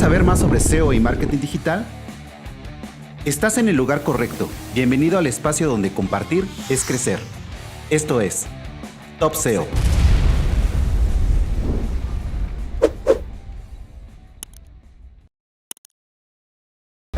saber más sobre SEO y marketing digital? Estás en el lugar correcto. Bienvenido al espacio donde compartir es crecer. Esto es Top SEO.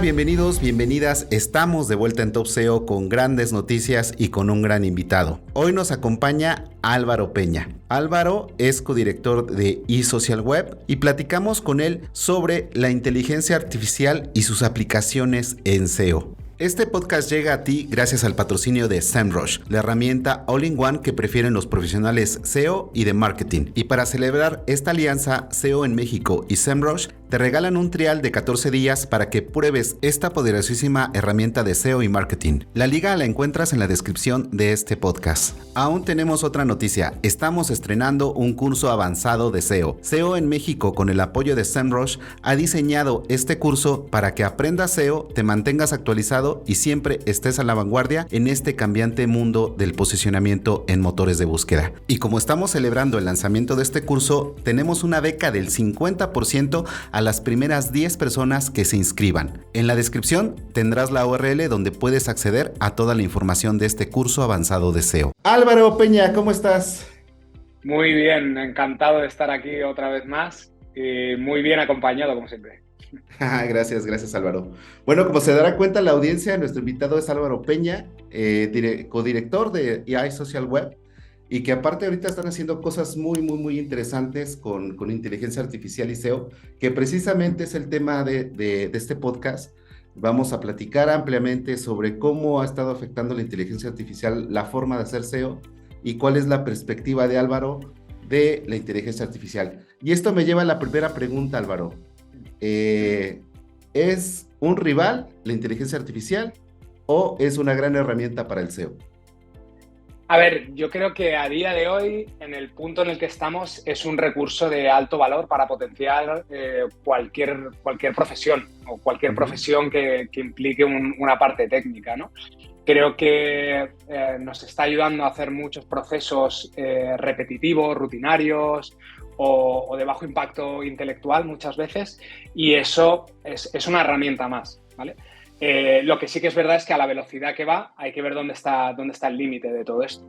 Bienvenidos, bienvenidas. Estamos de vuelta en Top SEO con grandes noticias y con un gran invitado. Hoy nos acompaña Álvaro Peña. Álvaro es codirector de eSocial Web y platicamos con él sobre la inteligencia artificial y sus aplicaciones en SEO. Este podcast llega a ti gracias al patrocinio de SEMrush, la herramienta all-in-one que prefieren los profesionales SEO y de marketing. Y para celebrar esta alianza SEO en México y SEMrush, te regalan un trial de 14 días para que pruebes esta poderosísima herramienta de SEO y marketing. La liga la encuentras en la descripción de este podcast. Aún tenemos otra noticia. Estamos estrenando un curso avanzado de SEO. SEO en México, con el apoyo de SEMrush, ha diseñado este curso para que aprendas SEO, te mantengas actualizado y siempre estés a la vanguardia en este cambiante mundo del posicionamiento en motores de búsqueda. Y como estamos celebrando el lanzamiento de este curso, tenemos una beca del 50% a las primeras 10 personas que se inscriban. En la descripción tendrás la URL donde puedes acceder a toda la información de este curso avanzado de SEO. Álvaro Peña, ¿cómo estás? Muy bien, encantado de estar aquí otra vez más y muy bien acompañado como siempre. Gracias Álvaro. Bueno, como se dará cuenta la audiencia, nuestro invitado es Álvaro Peña, codirector de eSocial Web, y que aparte ahorita están haciendo cosas muy interesantes con inteligencia artificial y SEO, que precisamente es el tema de este podcast. Vamos a platicar ampliamente sobre cómo ha estado afectando la inteligencia artificial la forma de hacer SEO y cuál es la perspectiva de Álvaro de la inteligencia artificial. Y esto me lleva a la primera pregunta, Álvaro. ¿Es un rival la inteligencia artificial o es una gran herramienta para el SEO? A ver, yo creo que a día de hoy, en el punto en el que estamos, es un recurso de alto valor para potenciar cualquier profesión o cualquier profesión que implique una parte técnica, ¿no? Creo que nos está ayudando a hacer muchos procesos repetitivos, rutinarios o de bajo impacto intelectual muchas veces, y eso es una herramienta más, ¿vale? Lo que sí que es verdad es que a la velocidad que va hay que ver dónde está el límite de todo esto.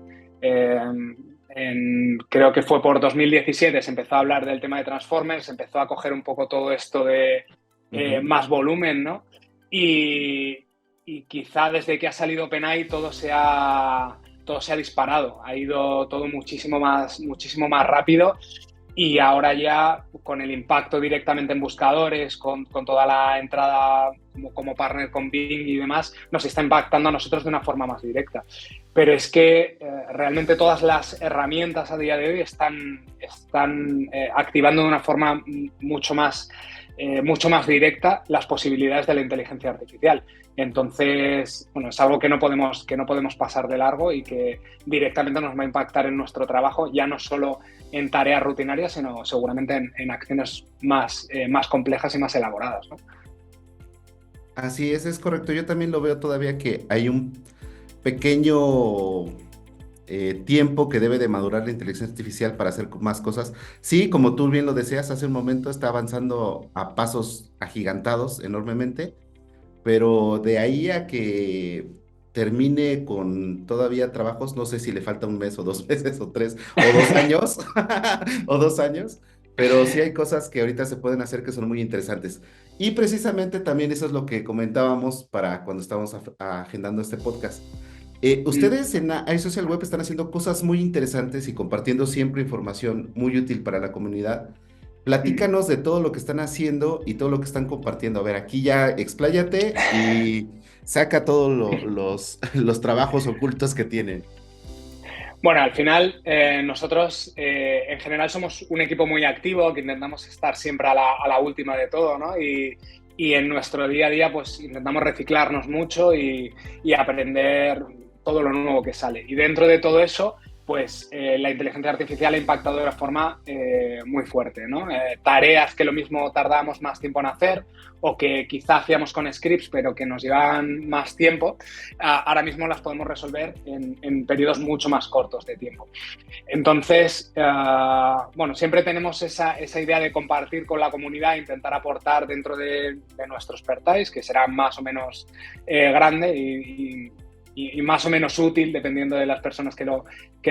Creo que fue por 2017 se empezó a hablar del tema de Transformers, se empezó a coger un poco todo esto de más volumen, ¿no? Y quizá desde que ha salido OpenAI todo se ha disparado, ha ido todo muchísimo más rápido. Y ahora ya con el impacto directamente en buscadores, con toda la entrada como partner con Bing y demás, nos está impactando a nosotros de una forma más directa. Pero es que realmente todas las herramientas a día de hoy están activando de una forma mucho más directa las posibilidades de la inteligencia artificial. Entonces, bueno, es algo que no podemos pasar de largo y que directamente nos va a impactar en nuestro trabajo, ya no solo en tareas rutinarias, sino seguramente en acciones más complejas y más elaboradas, ¿no? Así es correcto. Yo también lo veo todavía que hay un pequeño tiempo que debe de madurar la inteligencia artificial para hacer más cosas. Sí, como tú bien lo decías, hace un momento está avanzando a pasos agigantados enormemente, pero de ahí a que termine con todavía trabajos, no sé si le falta un mes o 2 meses o 3 o 2 años o 2 años, pero sí hay cosas que ahorita se pueden hacer que son muy interesantes. Y precisamente también eso es lo que comentábamos para cuando estábamos agendando este podcast. Ustedes en iSocial Web están haciendo cosas muy interesantes y compartiendo siempre información muy útil para la comunidad. Platícanos de todo lo que están haciendo y todo lo que están compartiendo. A ver, aquí ya expláyate y saca todos los trabajos ocultos que tienen. Bueno, al final nosotros en general somos un equipo muy activo que intentamos estar siempre a la última de todo, ¿no? Y en nuestro día a día pues intentamos reciclarnos mucho y aprender todo lo nuevo que sale. Y dentro de todo eso pues la inteligencia artificial ha impactado de una forma muy fuerte, ¿no? Tareas que lo mismo tardábamos más tiempo en hacer o que quizá hacíamos con scripts pero que nos llevaban más tiempo, ahora mismo las podemos resolver en periodos mucho más cortos de tiempo. Entonces, bueno, siempre tenemos esa idea de compartir con la comunidad e intentar aportar dentro de nuestro expertise, que será más o menos grande y más o menos útil dependiendo de las personas que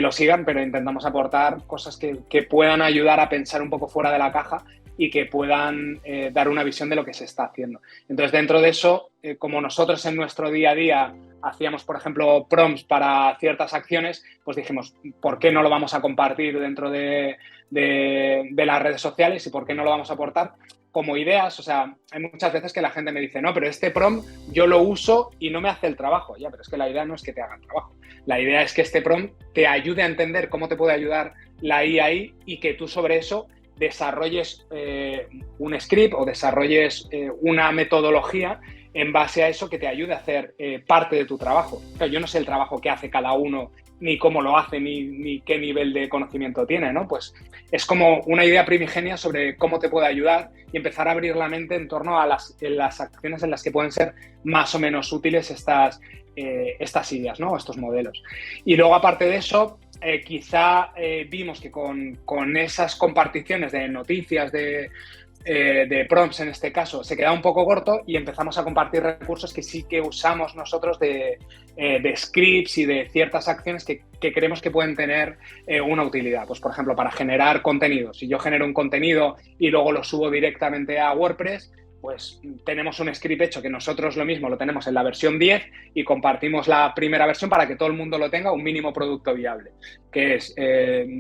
lo sigan, pero intentamos aportar cosas que puedan ayudar a pensar un poco fuera de la caja y que puedan dar una visión de lo que se está haciendo. Entonces, dentro de eso, como nosotros en nuestro día a día hacíamos, por ejemplo, prompts para ciertas acciones, pues dijimos, ¿por qué no lo vamos a compartir dentro de las redes sociales y por qué no lo vamos a aportar como ideas? O sea, hay muchas veces que la gente me dice, no, pero este prompt yo lo uso y no me hace el trabajo. Ya, pero es que la idea no es que te haga el trabajo. La idea es que este prompt te ayude a entender cómo te puede ayudar la IA y que tú sobre eso desarrolles un script o desarrolles una metodología en base a eso que te ayude a hacer parte de tu trabajo. O sea, yo no sé el trabajo que hace cada uno, ni cómo lo hace, ni qué nivel de conocimiento tiene, ¿no? Pues es como una idea primigenia sobre cómo te puede ayudar y empezar a abrir la mente en torno a las acciones en las que pueden ser más o menos útiles estas ideas, ¿no? Estos modelos. Y luego, aparte de eso, quizá vimos que con esas comparticiones de noticias, de prompts en este caso, se queda un poco corto y empezamos a compartir recursos que sí que usamos nosotros de scripts y de ciertas acciones que creemos que pueden tener una utilidad. Pues, por ejemplo, para generar contenido. Si yo genero un contenido y luego lo subo directamente a WordPress, pues tenemos un script hecho que nosotros lo mismo lo tenemos en la versión 10 y compartimos la primera versión para que todo el mundo lo tenga, un mínimo producto viable, que es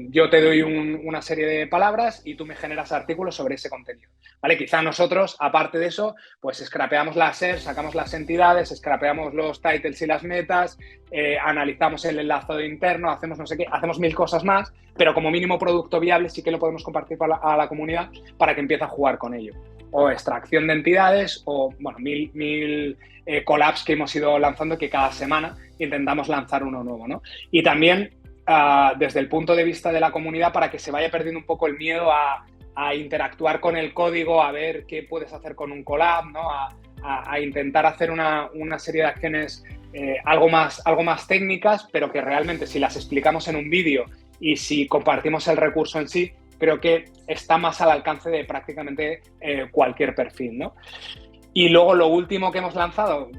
yo te doy una serie de palabras y tú me generas artículos sobre ese contenido, ¿vale? Quizá nosotros, aparte de eso, pues scrapeamos las SERPs, sacamos las entidades, scrapeamos los titles y las metas, analizamos el enlazado interno, hacemos no sé qué, hacemos 1000 cosas más, pero como mínimo producto viable sí que lo podemos compartir a la comunidad para que empiece a jugar con ello. O extracción de entidades, o bueno, mil collabs que hemos ido lanzando, que cada semana intentamos lanzar uno nuevo, ¿no? Y también desde el punto de vista de la comunidad, para que se vaya perdiendo un poco el miedo a interactuar con el código, a ver qué puedes hacer con un collab, ¿no? A intentar hacer una serie de acciones algo más técnicas, pero que realmente si las explicamos en un vídeo y si compartimos el recurso en sí, creo que está más al alcance de prácticamente cualquier perfil, ¿no? Y luego lo último que hemos lanzado,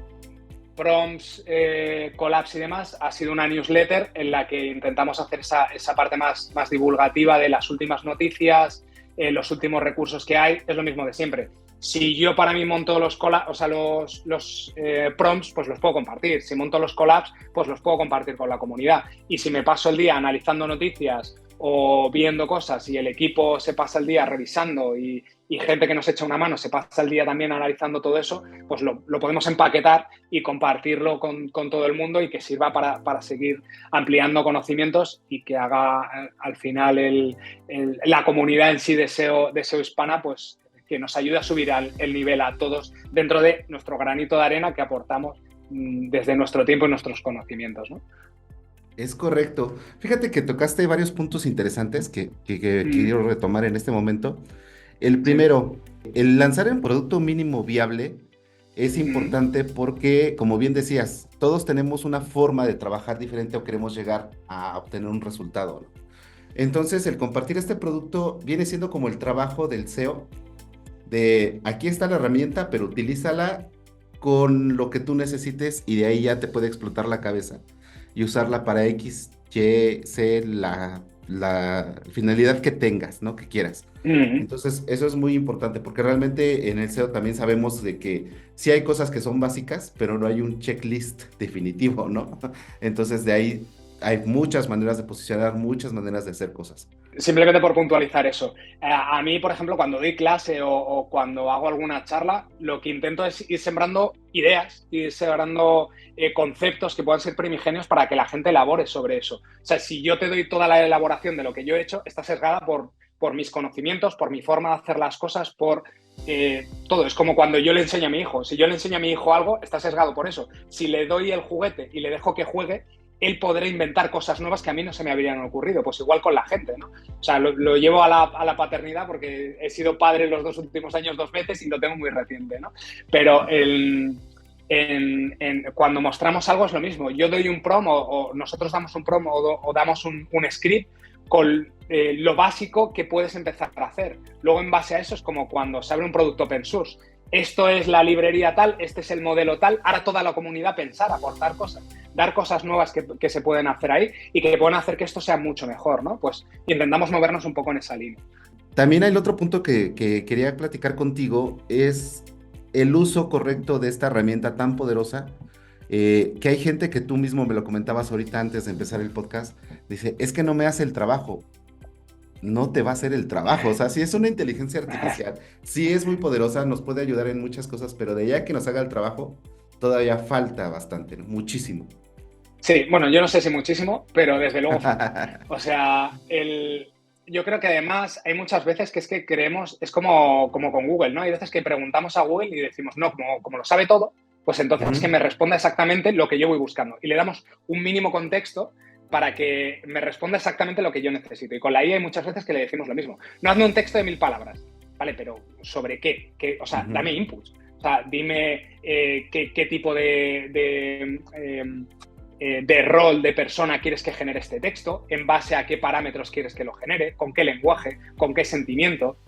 prompts, collabs y demás, ha sido una newsletter en la que intentamos hacer esa parte más divulgativa de las últimas noticias, los últimos recursos que hay. Es lo mismo de siempre. Si yo para mí monto los prompts, pues los puedo compartir. Si monto los collabs, pues los puedo compartir con la comunidad. Y si me paso el día analizando noticias o viendo cosas y el equipo se pasa el día revisando y gente que nos echa una mano se pasa el día también analizando todo eso, pues lo podemos empaquetar y compartirlo con todo el mundo y que sirva para seguir ampliando conocimientos y que haga al final la comunidad en sí de SEO hispana, pues que nos ayude a subir el nivel a todos dentro de nuestro granito de arena que aportamos desde nuestro tiempo y nuestros conocimientos, ¿no? Es correcto. Fíjate que tocaste varios puntos interesantes que quiero retomar en este momento. El primero, el lanzar un producto mínimo viable es importante porque, como bien decías, todos tenemos una forma de trabajar diferente o queremos llegar a obtener un resultado, ¿no? Entonces, el compartir este producto viene siendo como el trabajo del SEO, de aquí está la herramienta, pero utilízala con lo que tú necesites y de ahí ya te puede explotar la cabeza y usarla para X, Y, Z, la finalidad que tengas, ¿no? Que quieras. Entonces, eso es muy importante porque realmente en el SEO también sabemos de que sí hay cosas que son básicas, pero no hay un checklist definitivo, ¿no? Entonces, de ahí hay muchas maneras de posicionar, muchas maneras de hacer cosas. Simplemente por puntualizar eso. A mí, por ejemplo, cuando doy clase o cuando hago alguna charla, lo que intento es ir sembrando ideas, ir sembrando conceptos que puedan ser primigenios para que la gente elabore sobre eso. O sea, si yo te doy toda la elaboración de lo que yo he hecho, está sesgada por mis conocimientos, por mi forma de hacer las cosas, por todo. Es como cuando yo le enseño a mi hijo. Si yo le enseño a mi hijo algo, está sesgado por eso. Si le doy el juguete y le dejo que juegue, él podrá inventar cosas nuevas que a mí no se me habrían ocurrido. Pues igual con la gente, ¿no? O sea, lo llevo a la paternidad porque he sido padre los 2 últimos años 2 veces y lo tengo muy reciente, ¿no? Pero cuando mostramos algo es lo mismo. Yo doy un prom o nosotros damos un prom o damos un script con lo básico que puedes empezar a hacer. Luego, en base a eso, es como cuando se abre un producto open source. Esto es la librería tal, este es el modelo tal. Ahora toda la comunidad pensar, aportar cosas, dar cosas nuevas que se pueden hacer ahí y que pueden hacer que esto sea mucho mejor, ¿no? Pues intentamos movernos un poco en esa línea. También hay el otro punto que quería platicar contigo, es el uso correcto de esta herramienta tan poderosa, que hay gente que tú mismo me lo comentabas ahorita antes de empezar el podcast, dice, es que no me hace el trabajo. No te va a hacer el trabajo, o sea, sí es una inteligencia artificial, sí es muy poderosa, nos puede ayudar en muchas cosas, pero de allá que nos haga el trabajo, todavía falta bastante, ¿no? Muchísimo. Sí, bueno, yo no sé si muchísimo, pero desde luego falta. O sea, yo creo que además hay muchas veces que es que creemos, es como con Google, ¿no? Hay veces que preguntamos a Google y decimos, no, como lo sabe todo, pues entonces es que me responda exactamente lo que yo voy buscando. Y le damos un mínimo contexto para que me responda exactamente lo que yo necesito. Y con la IA hay muchas veces que le decimos lo mismo. No hazme un texto de 1000 palabras, ¿vale? Pero ¿sobre qué? O sea, dame inputs. O sea, dime qué tipo de rol de persona quieres que genere este texto, en base a qué parámetros quieres que lo genere, con qué lenguaje, con qué sentimiento,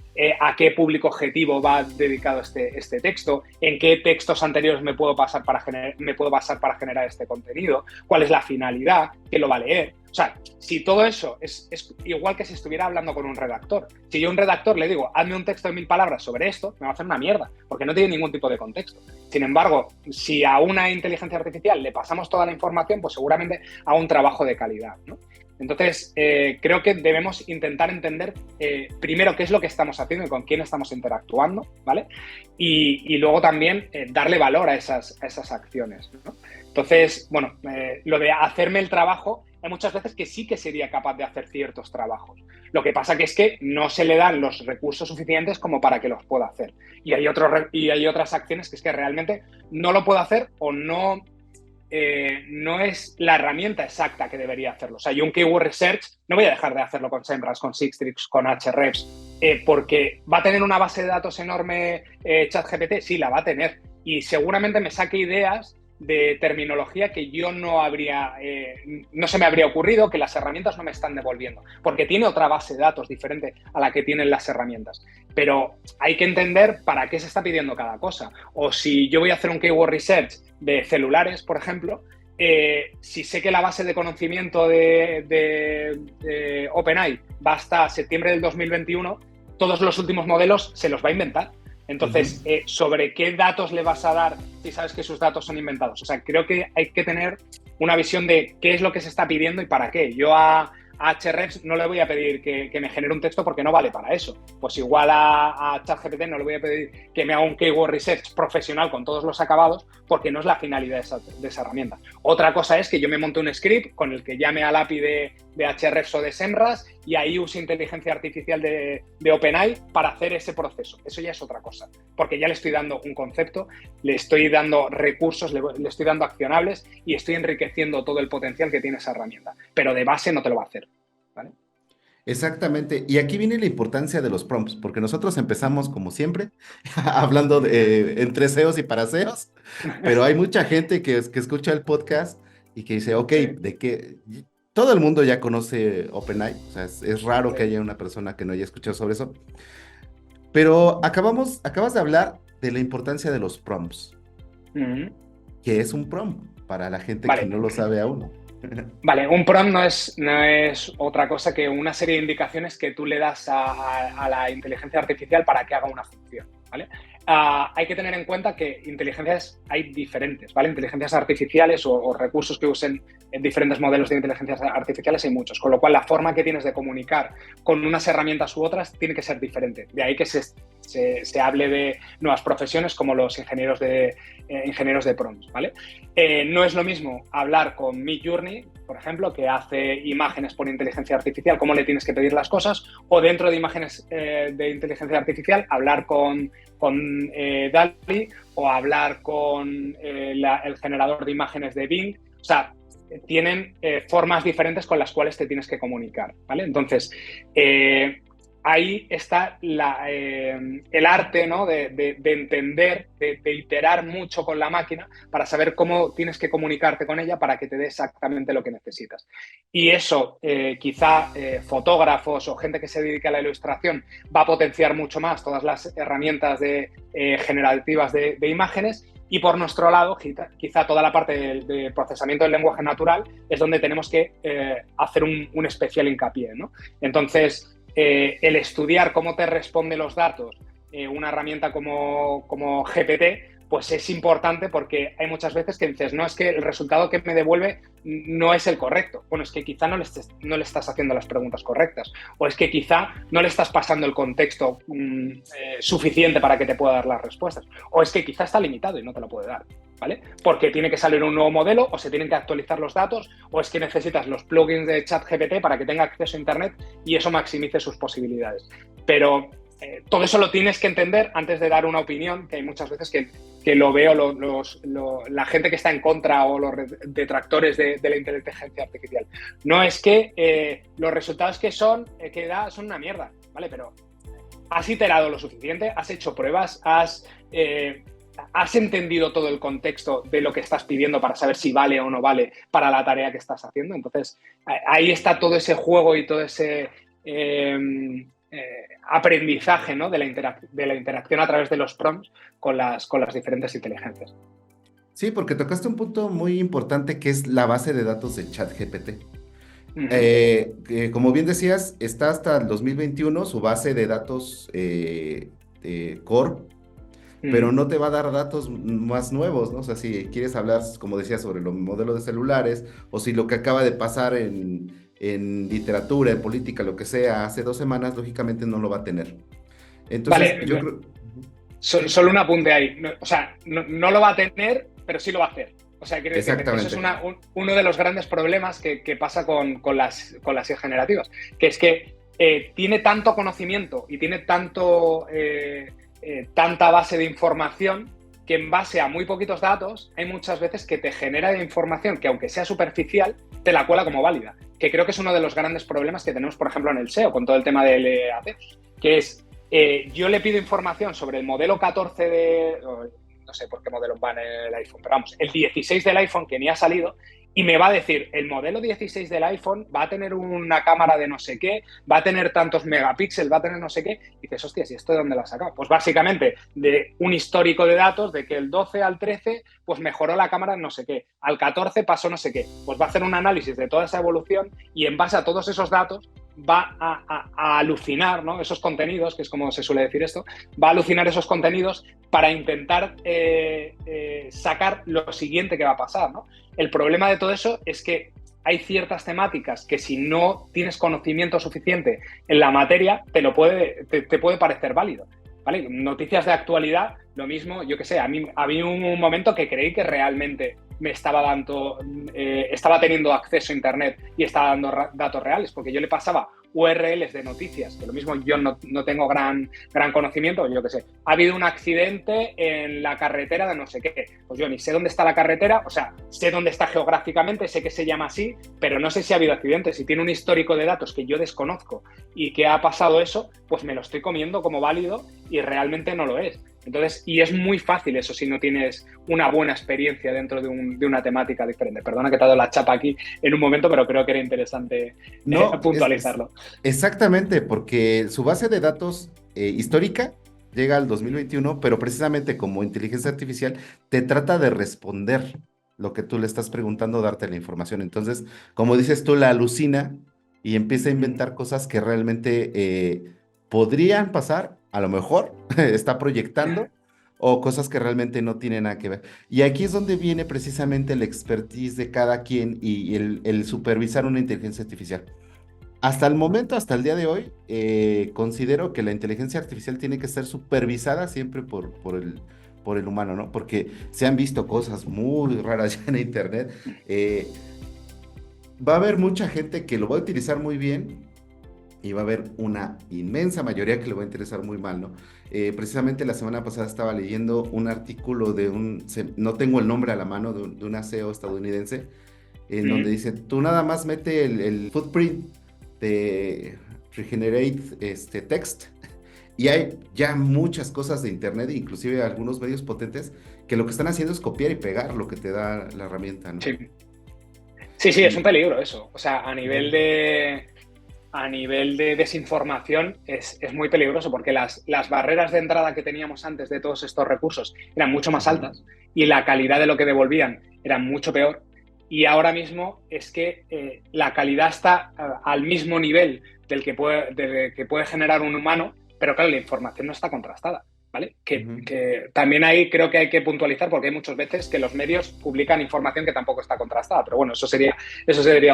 a qué público objetivo va dedicado este texto, en qué textos anteriores me puedo basar para generar este contenido, cuál es la finalidad, qué lo va a leer. O sea, si todo eso es igual que si estuviera hablando con un redactor. Si yo a un redactor le digo, hazme un texto de 1000 palabras sobre esto, me va a hacer una mierda, porque no tiene ningún tipo de contexto. Sin embargo, si a una inteligencia artificial le pasamos toda la información, pues seguramente haga un trabajo de calidad, ¿no? Entonces, creo que debemos intentar entender primero qué es lo que estamos haciendo y con quién estamos interactuando, ¿vale? Y luego también darle valor a esas acciones, ¿no? Entonces, bueno, lo de hacerme el trabajo, hay muchas veces que sí que sería capaz de hacer ciertos trabajos. Lo que pasa que es que no se le dan los recursos suficientes como para que los pueda hacer. Y hay otras acciones que es que realmente no lo puedo hacer o no es la herramienta exacta que debería hacerlo. O sea, yo un keyword research no voy a dejar de hacerlo con SEMrush, con Sistrix, con Ahrefs, porque va a tener una base de datos enorme ChatGPT, sí, la va a tener. Y seguramente me saque ideas de terminología que yo no se me habría ocurrido, que las herramientas no me están devolviendo, porque tiene otra base de datos diferente a la que tienen las herramientas. Pero hay que entender para qué se está pidiendo cada cosa. O si yo voy a hacer un keyword research de celulares, por ejemplo, si sé que la base de conocimiento de OpenAI va hasta septiembre del 2021, todos los últimos modelos se los va a inventar. Entonces, ¿sobre qué datos le vas a dar si sabes que sus datos son inventados? O sea, creo que hay que tener una visión de qué es lo que se está pidiendo y para qué. Yo a Ahrefs no le voy a pedir que me genere un texto porque no vale para eso. Pues igual a ChatGPT no le voy a pedir que me haga un keyword research profesional con todos los acabados porque no es la finalidad de esa herramienta. Otra cosa es que yo me monte un script con el que llame al API de Ahrefs o de SEMrush y ahí use inteligencia artificial de OpenAI para hacer ese proceso. Eso ya es otra cosa, porque ya le estoy dando un concepto, le estoy dando recursos, le estoy dando accionables y estoy enriqueciendo todo el potencial que tiene esa herramienta. Pero de base no te lo va a hacer, ¿vale? Exactamente. Y aquí viene la importancia de los prompts, porque nosotros empezamos como siempre, hablando entre SEOs y para SEOs, pero hay mucha gente que escucha el podcast y que dice, ok, Sí. ¿de qué? Todo el mundo ya conoce OpenAI, o sea, es raro Sí. que haya una persona que no haya escuchado sobre eso, pero acabas de hablar de la importancia de los prompts. ¿Qué es un prompt? Para la gente que Vale. no lo sabe aún. Vale, un prompt no es otra cosa que una serie de indicaciones que tú le das a la inteligencia artificial para que haga una función, ¿vale? Hay que tener en cuenta que inteligencias hay diferentes, ¿vale? Inteligencias artificiales o recursos que usen en diferentes modelos de inteligencias artificiales hay muchos, con lo cual la forma que tienes de comunicar con unas herramientas u otras tiene que ser diferente. De ahí que se hable de nuevas profesiones como los ingenieros de prompts, ¿vale? No es lo mismo hablar con Midjourney, por ejemplo, que hace imágenes por inteligencia artificial, cómo le tienes que pedir las cosas, o dentro de imágenes de inteligencia artificial, hablar con DALL-E o hablar con el generador de imágenes de Bing. O sea, tienen formas diferentes con las cuales te tienes que comunicar, ¿vale? Entonces, ahí está el arte, ¿no? de entender, de iterar mucho con la máquina para saber cómo tienes que comunicarte con ella para que te dé exactamente lo que necesitas. Y eso, quizá fotógrafos o gente que se dedica a la ilustración va a potenciar mucho más todas las herramientas generativas de imágenes. Y por nuestro lado, quizá toda la parte de procesamiento del lenguaje natural es donde tenemos que hacer un especial hincapié, ¿no? Entonces, el estudiar cómo te responde los datos una herramienta como GPT, pues es importante porque hay muchas veces que dices, no, es que el resultado que me devuelve no es el correcto. Bueno, es que quizá no le estás haciendo las preguntas correctas, o es que quizá no le estás pasando el contexto suficiente para que te pueda dar las respuestas, o es que quizá está limitado y no te lo puede dar, ¿vale? Porque tiene que salir un nuevo modelo, o se tienen que actualizar los datos, o es que necesitas los plugins de ChatGPT para que tenga acceso a Internet y eso maximice sus posibilidades. Pero todo eso lo tienes que entender antes de dar una opinión, que hay muchas veces que lo veo la gente que está en contra o los detractores de la inteligencia artificial. No es que los resultados que da son una mierda, ¿vale? Pero has iterado lo suficiente, has hecho pruebas, has entendido todo el contexto de lo que estás pidiendo para saber si vale o no vale para la tarea que estás haciendo. Entonces, ahí está todo ese juego y todo ese aprendizaje, ¿no? de la interacción a través de los prompts con las diferentes inteligencias. Sí, porque tocaste un punto muy importante que es la base de datos de ChatGPT. Como bien decías, está hasta el 2021 su base de datos core, pero no te va a dar datos más nuevos, ¿no? O sea, si quieres hablar, como decías, sobre los modelos de celulares, o si lo que acaba de pasar en literatura, en política, lo que sea, hace 2 semanas, lógicamente no lo va a tener. Entonces, vale, yo creo... Solo un apunte ahí. No, o sea, no lo va a tener, pero sí lo va a hacer. O sea, quiero decir, eso es uno de los grandes problemas que pasa con las IAs generativas, que es que tiene tanto conocimiento y tiene tanta base de información que en base a muy poquitos datos hay muchas veces que te genera información que, aunque sea superficial, te la cuela como válida, que creo que es uno de los grandes problemas que tenemos, por ejemplo, en el SEO, con todo el tema del EAT, que es, yo le pido información sobre el modelo 14 no sé por qué modelo va en el iPhone, pero vamos, el 16 del iPhone que ni ha salido, y me va a decir, el modelo 16 del iPhone va a tener una cámara de no sé qué, va a tener tantos megapíxeles, va a tener no sé qué, y dices, hostias, ¿y esto de dónde lo has sacado? Pues básicamente de un histórico de datos de que el 12 al 13 pues mejoró la cámara en no sé qué, al 14 pasó no sé qué, pues va a hacer un análisis de toda esa evolución y en base a todos esos datos va a alucinar, ¿no? Esos contenidos, que es como se suele decir esto, va a alucinar esos contenidos para intentar sacar lo siguiente que va a pasar, ¿no? El problema de todo eso es que hay ciertas temáticas que si no tienes conocimiento suficiente en la materia, te puede parecer válido, ¿vale? Noticias de actualidad, lo mismo, yo qué sé, a mí había un momento que creí que realmente me estaba teniendo acceso a Internet y estaba dando datos reales, porque yo le pasaba URLs de noticias, que lo mismo yo no tengo gran conocimiento, yo qué sé, ha habido un accidente en la carretera de no sé qué, pues yo ni sé dónde está la carretera, o sea, sé dónde está geográficamente, sé que se llama así, pero no sé si ha habido accidentes, si tiene un histórico de datos que yo desconozco y que ha pasado eso, pues me lo estoy comiendo como válido y realmente no lo es. Entonces, y es muy fácil eso si no tienes una buena experiencia dentro de una temática diferente. Perdona que te he dado la chapa aquí en un momento, pero creo que era interesante puntualizarlo. Exactamente, porque su base de datos histórica llega al 2021, pero precisamente como inteligencia artificial te trata de responder lo que tú le estás preguntando, darte la información. Entonces, como dices tú, la alucina y empieza a inventar cosas que realmente podrían pasar, a lo mejor está proyectando, o cosas que realmente no tienen nada que ver. Y aquí es donde viene precisamente el expertise de cada quien y el supervisar una inteligencia artificial. Hasta el momento, hasta el día de hoy, considero que la inteligencia artificial tiene que ser supervisada siempre por el humano, ¿no? Porque se han visto cosas muy raras ya en Internet. Va a haber mucha gente que lo va a utilizar muy bien y va a haber una inmensa mayoría que le va a interesar muy mal, ¿no? Precisamente la semana pasada estaba leyendo un artículo no tengo el nombre a la mano, de una CEO estadounidense, en donde dice, tú nada más mete el footprint de Regenerate Text, y hay ya muchas cosas de internet, inclusive algunos medios potentes, que lo que están haciendo es copiar y pegar lo que te da la herramienta, ¿no? Sí. Sí, es un peligro eso. O sea, a nivel de desinformación es muy peligroso, porque las barreras de entrada que teníamos antes de todos estos recursos eran mucho más altas y la calidad de lo que devolvían era mucho peor. Y ahora mismo es que la calidad está al mismo nivel del que puede generar un humano, pero claro, la información no está contrastada. ¿Vale? Que también ahí creo que hay que puntualizar, porque hay muchas veces que los medios publican información que tampoco está contrastada, pero bueno, eso sería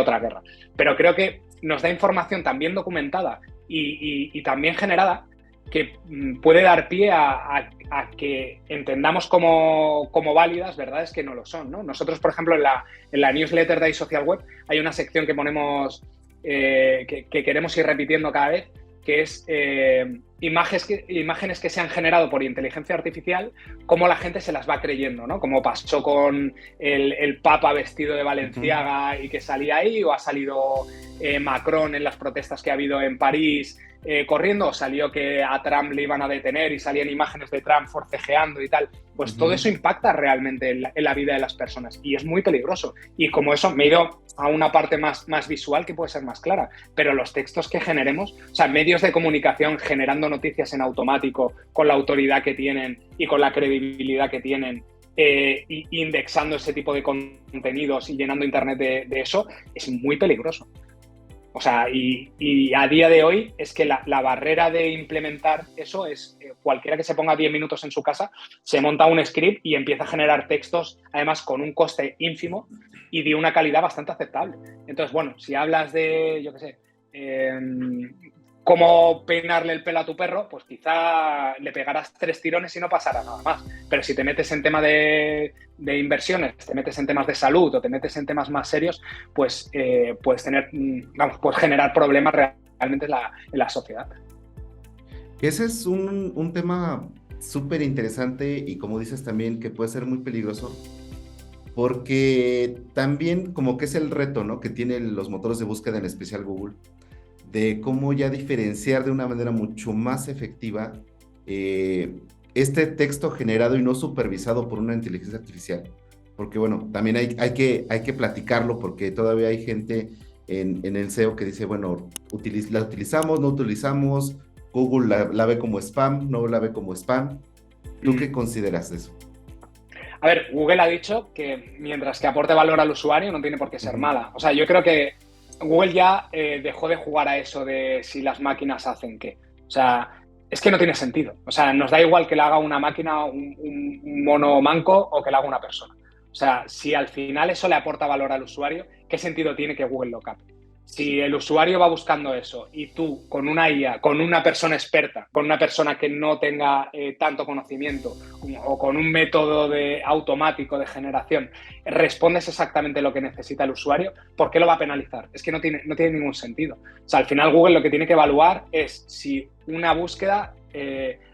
otra guerra. Pero creo que nos da información también documentada y también generada, que puede dar pie a que entendamos como válidas verdades que no lo son, ¿no? Nosotros, por ejemplo, en la newsletter de iSocial Web hay una sección que ponemos, que queremos ir repitiendo cada vez, que es imágenes que se han generado por inteligencia artificial, cómo la gente se las va creyendo, ¿no? Como pasó con el Papa vestido de Balenciaga y que salía ahí, o ha salido Macron en las protestas que ha habido en París corriendo, o salió que a Trump le iban a detener y salían imágenes de Trump forcejeando y tal. Pues todo eso impacta realmente en la vida de las personas y es muy peligroso. Y como eso, me he ido a una parte más visual que puede ser más clara, pero los textos que generemos, o sea, medios de comunicación generando noticias en automático con la autoridad que tienen y con la credibilidad que tienen, indexando ese tipo de contenidos y llenando internet de eso, es muy peligroso. O sea, y a día de hoy es que la barrera de implementar eso es cualquiera que se ponga 10 minutos en su casa, se monta un script y empieza a generar textos, además con un coste ínfimo y de una calidad bastante aceptable. Entonces, bueno, si hablas de, yo qué sé, cómo peinarle el pelo a tu perro, pues quizá le pegarás 3 tirones y no pasará nada más. Pero si te metes en tema de inversiones, te metes en temas de salud o te metes en temas más serios, pues puedes generar problemas realmente en la sociedad. Ese es un tema súper interesante y, como dices también, que puede ser muy peligroso, porque también como que es el reto, ¿no?, que tienen los motores de búsqueda, en especial Google, de cómo ya diferenciar de una manera mucho más efectiva este texto generado y no supervisado por una inteligencia artificial. Porque bueno, también hay que platicarlo, porque todavía hay gente en el SEO que dice, bueno, la utilizamos, no utilizamos, Google la ve como spam, no la ve como spam. ¿Tú qué consideras de eso? A ver, Google ha dicho que mientras que aporte valor al usuario no tiene por qué ser mala. O sea, yo creo que Google ya dejó de jugar a eso de si las máquinas hacen qué. O sea, es que no tiene sentido. O sea, nos da igual que la haga una máquina, un mono manco, o que la haga una persona. O sea, si al final eso le aporta valor al usuario, ¿qué sentido tiene que Google lo capte? Si el usuario va buscando eso y tú con una IA, con una persona experta, con una persona que no tenga tanto conocimiento o con un método automático de generación, respondes exactamente lo que necesita el usuario, ¿por qué lo va a penalizar? Es que no tiene ningún sentido. O sea, al final Google lo que tiene que evaluar es si una búsqueda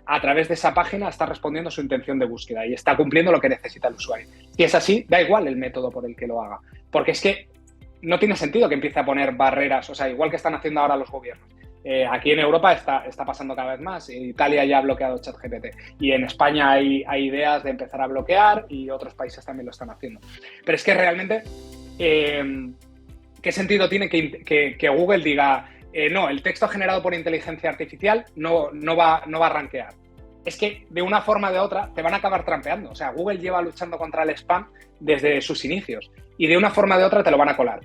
a través de esa página está respondiendo a su intención de búsqueda y está cumpliendo lo que necesita el usuario. Si es así, da igual el método por el que lo haga, porque es que no tiene sentido que empiece a poner barreras, o sea, igual que están haciendo ahora los gobiernos. Aquí en Europa está pasando cada vez más. Italia ya ha bloqueado ChatGPT y en España hay ideas de empezar a bloquear y otros países también lo están haciendo. Pero es que realmente, ¿qué sentido tiene que Google diga no, el texto generado por inteligencia artificial no va a rankear? Es que de una forma o de otra te van a acabar trampeando. O sea, Google lleva luchando contra el spam desde sus inicios y de una forma o de otra te lo van a colar.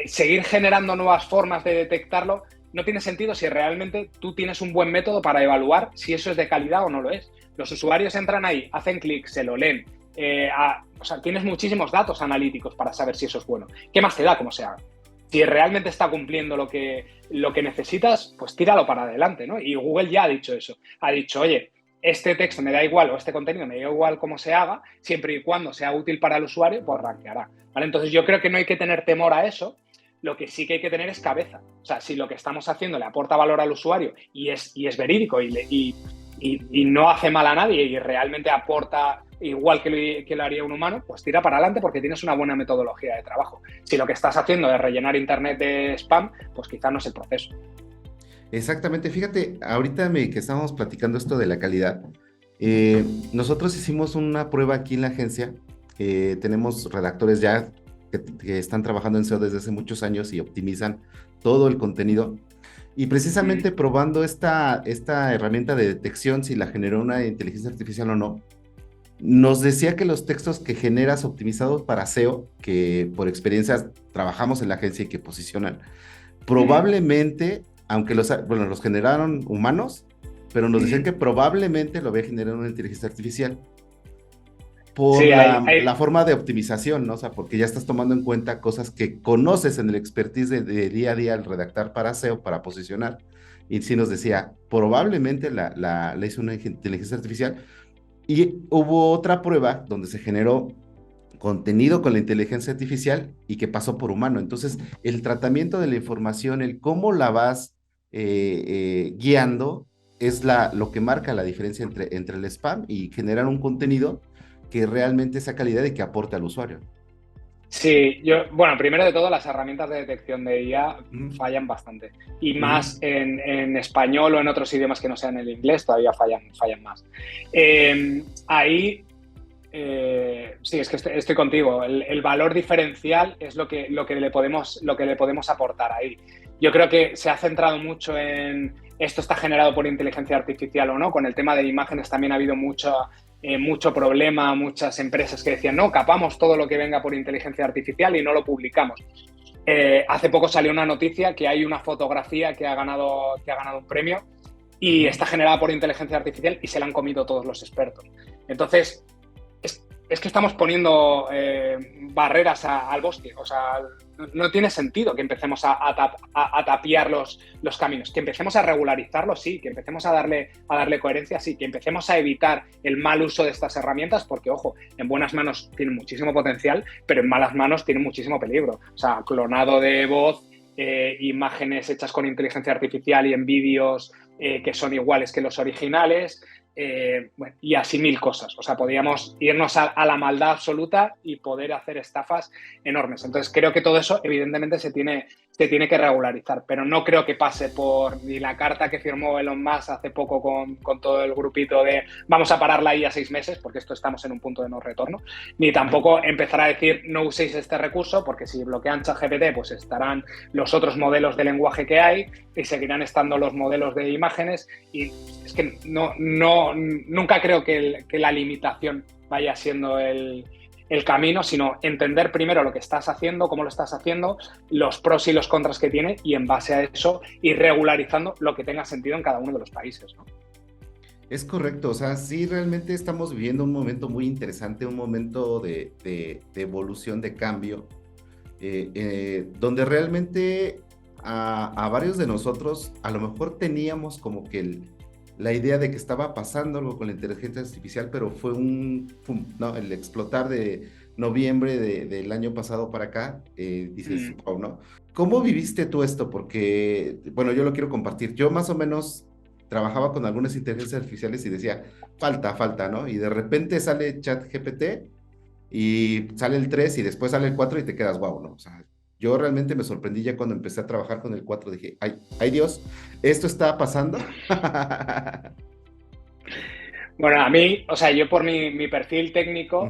Seguir generando nuevas formas de detectarlo no tiene sentido si realmente tú tienes un buen método para evaluar si eso es de calidad o no lo es. Los usuarios entran ahí, hacen clic, se lo leen. O sea, tienes muchísimos datos analíticos para saber si eso es bueno. ¿Qué más te da cómo se haga? Si realmente está cumpliendo lo que necesitas, pues tíralo para adelante, ¿no? Y Google ya ha dicho eso. Ha dicho, oye, este texto me da igual o este contenido me da igual cómo se haga, siempre y cuando sea útil para el usuario, pues rankeará, ¿vale? Entonces yo creo que no hay que tener temor a eso. Lo que sí que hay que tener es cabeza. O sea, si lo que estamos haciendo le aporta valor al usuario y es verídico y y no hace mal a nadie y realmente aporta igual que lo haría un humano, pues tira para adelante porque tienes una buena metodología de trabajo. Si lo que estás haciendo es rellenar internet de spam, pues quizá no es el proceso. Exactamente, fíjate, ahorita que estábamos platicando esto de la calidad, nosotros hicimos una prueba aquí en la agencia, tenemos redactores ya que están trabajando en SEO desde hace muchos años y optimizan todo el contenido, y precisamente probando esta herramienta de detección, si la generó una inteligencia artificial o no, nos decía que los textos que generas optimizados para SEO, que por experiencias trabajamos en la agencia y que posicionan, probablemente, aunque los generaron humanos, pero nos decían que probablemente lo había generado una inteligencia artificial por Sí, la forma de optimización, ¿no? O sea, porque ya estás tomando en cuenta cosas que conoces en el expertise de día a día al redactar para SEO, para posicionar. Y sí nos decía, probablemente la hizo una inteligencia artificial. Y hubo otra prueba donde se generó contenido con la inteligencia artificial y que pasó por humano. Entonces, el tratamiento de la información, el cómo la vas guiando, es lo que marca la diferencia entre el spam y generar un contenido que realmente sea calidad y que aporte al usuario. Sí, bueno, primero de todo, las herramientas de detección de IA fallan bastante. Y más en español o en otros idiomas que no sean el inglés, todavía fallan más. Ahí, sí, es que estoy contigo. El valor diferencial es lo que le podemos aportar ahí. Yo creo que se ha centrado mucho en esto está generado por inteligencia artificial o no. Con el tema de imágenes también ha habido mucho problema, muchas empresas que decían, no, capamos todo lo que venga por inteligencia artificial y no lo publicamos. Hace poco salió una noticia que hay una fotografía que ha ganado un premio y está generada por inteligencia artificial y se la han comido todos los expertos. Entonces, es que estamos poniendo barreras al bosque. O sea, no tiene sentido que empecemos a tapiar los caminos, que empecemos a regularizarlos, sí, que empecemos a darle coherencia, sí, que empecemos a evitar el mal uso de estas herramientas, porque, ojo, en buenas manos tienen muchísimo potencial, pero en malas manos tienen muchísimo peligro. O sea, clonado de voz, imágenes hechas con inteligencia artificial y en vídeos que son iguales que los originales, bueno, y así mil cosas. O sea, podríamos irnos a la maldad absoluta y poder hacer estafas enormes. Entonces, creo que todo eso, evidentemente, se tiene que regularizar, pero no creo que pase por ni la carta que firmó Elon Musk hace poco con todo el grupito de vamos a pararla ahí a 6 meses, porque esto estamos en un punto de no retorno, ni tampoco empezar a decir no uséis este recurso, porque si bloquean ChatGPT, pues estarán los otros modelos de lenguaje que hay y seguirán estando los modelos de imágenes, y es que nunca creo que la limitación vaya siendo el camino, sino entender primero lo que estás haciendo, cómo lo estás haciendo, los pros y los contras que tiene, y en base a eso ir regularizando lo que tenga sentido en cada uno de los países, ¿no? Es correcto, o sea, sí, realmente estamos viviendo un momento muy interesante, un momento de evolución, de cambio, donde realmente a varios de nosotros a lo mejor teníamos como que la idea de que estaba pasando algo con la inteligencia artificial, pero fue ¿no? El explotar de noviembre del año pasado para acá, dices, wow, ¿no? ¿Cómo viviste tú esto? Porque, bueno, yo lo quiero compartir. Yo más o menos trabajaba con algunas inteligencias artificiales y decía, falta, ¿no? Y de repente sale ChatGPT y sale el 3 y después sale el 4 y te quedas, wow, ¿no? O sea, yo realmente me sorprendí ya cuando empecé a trabajar con el 4, dije, ay Dios, ¿esto está pasando? Bueno, a mí, o sea, yo por mi perfil técnico,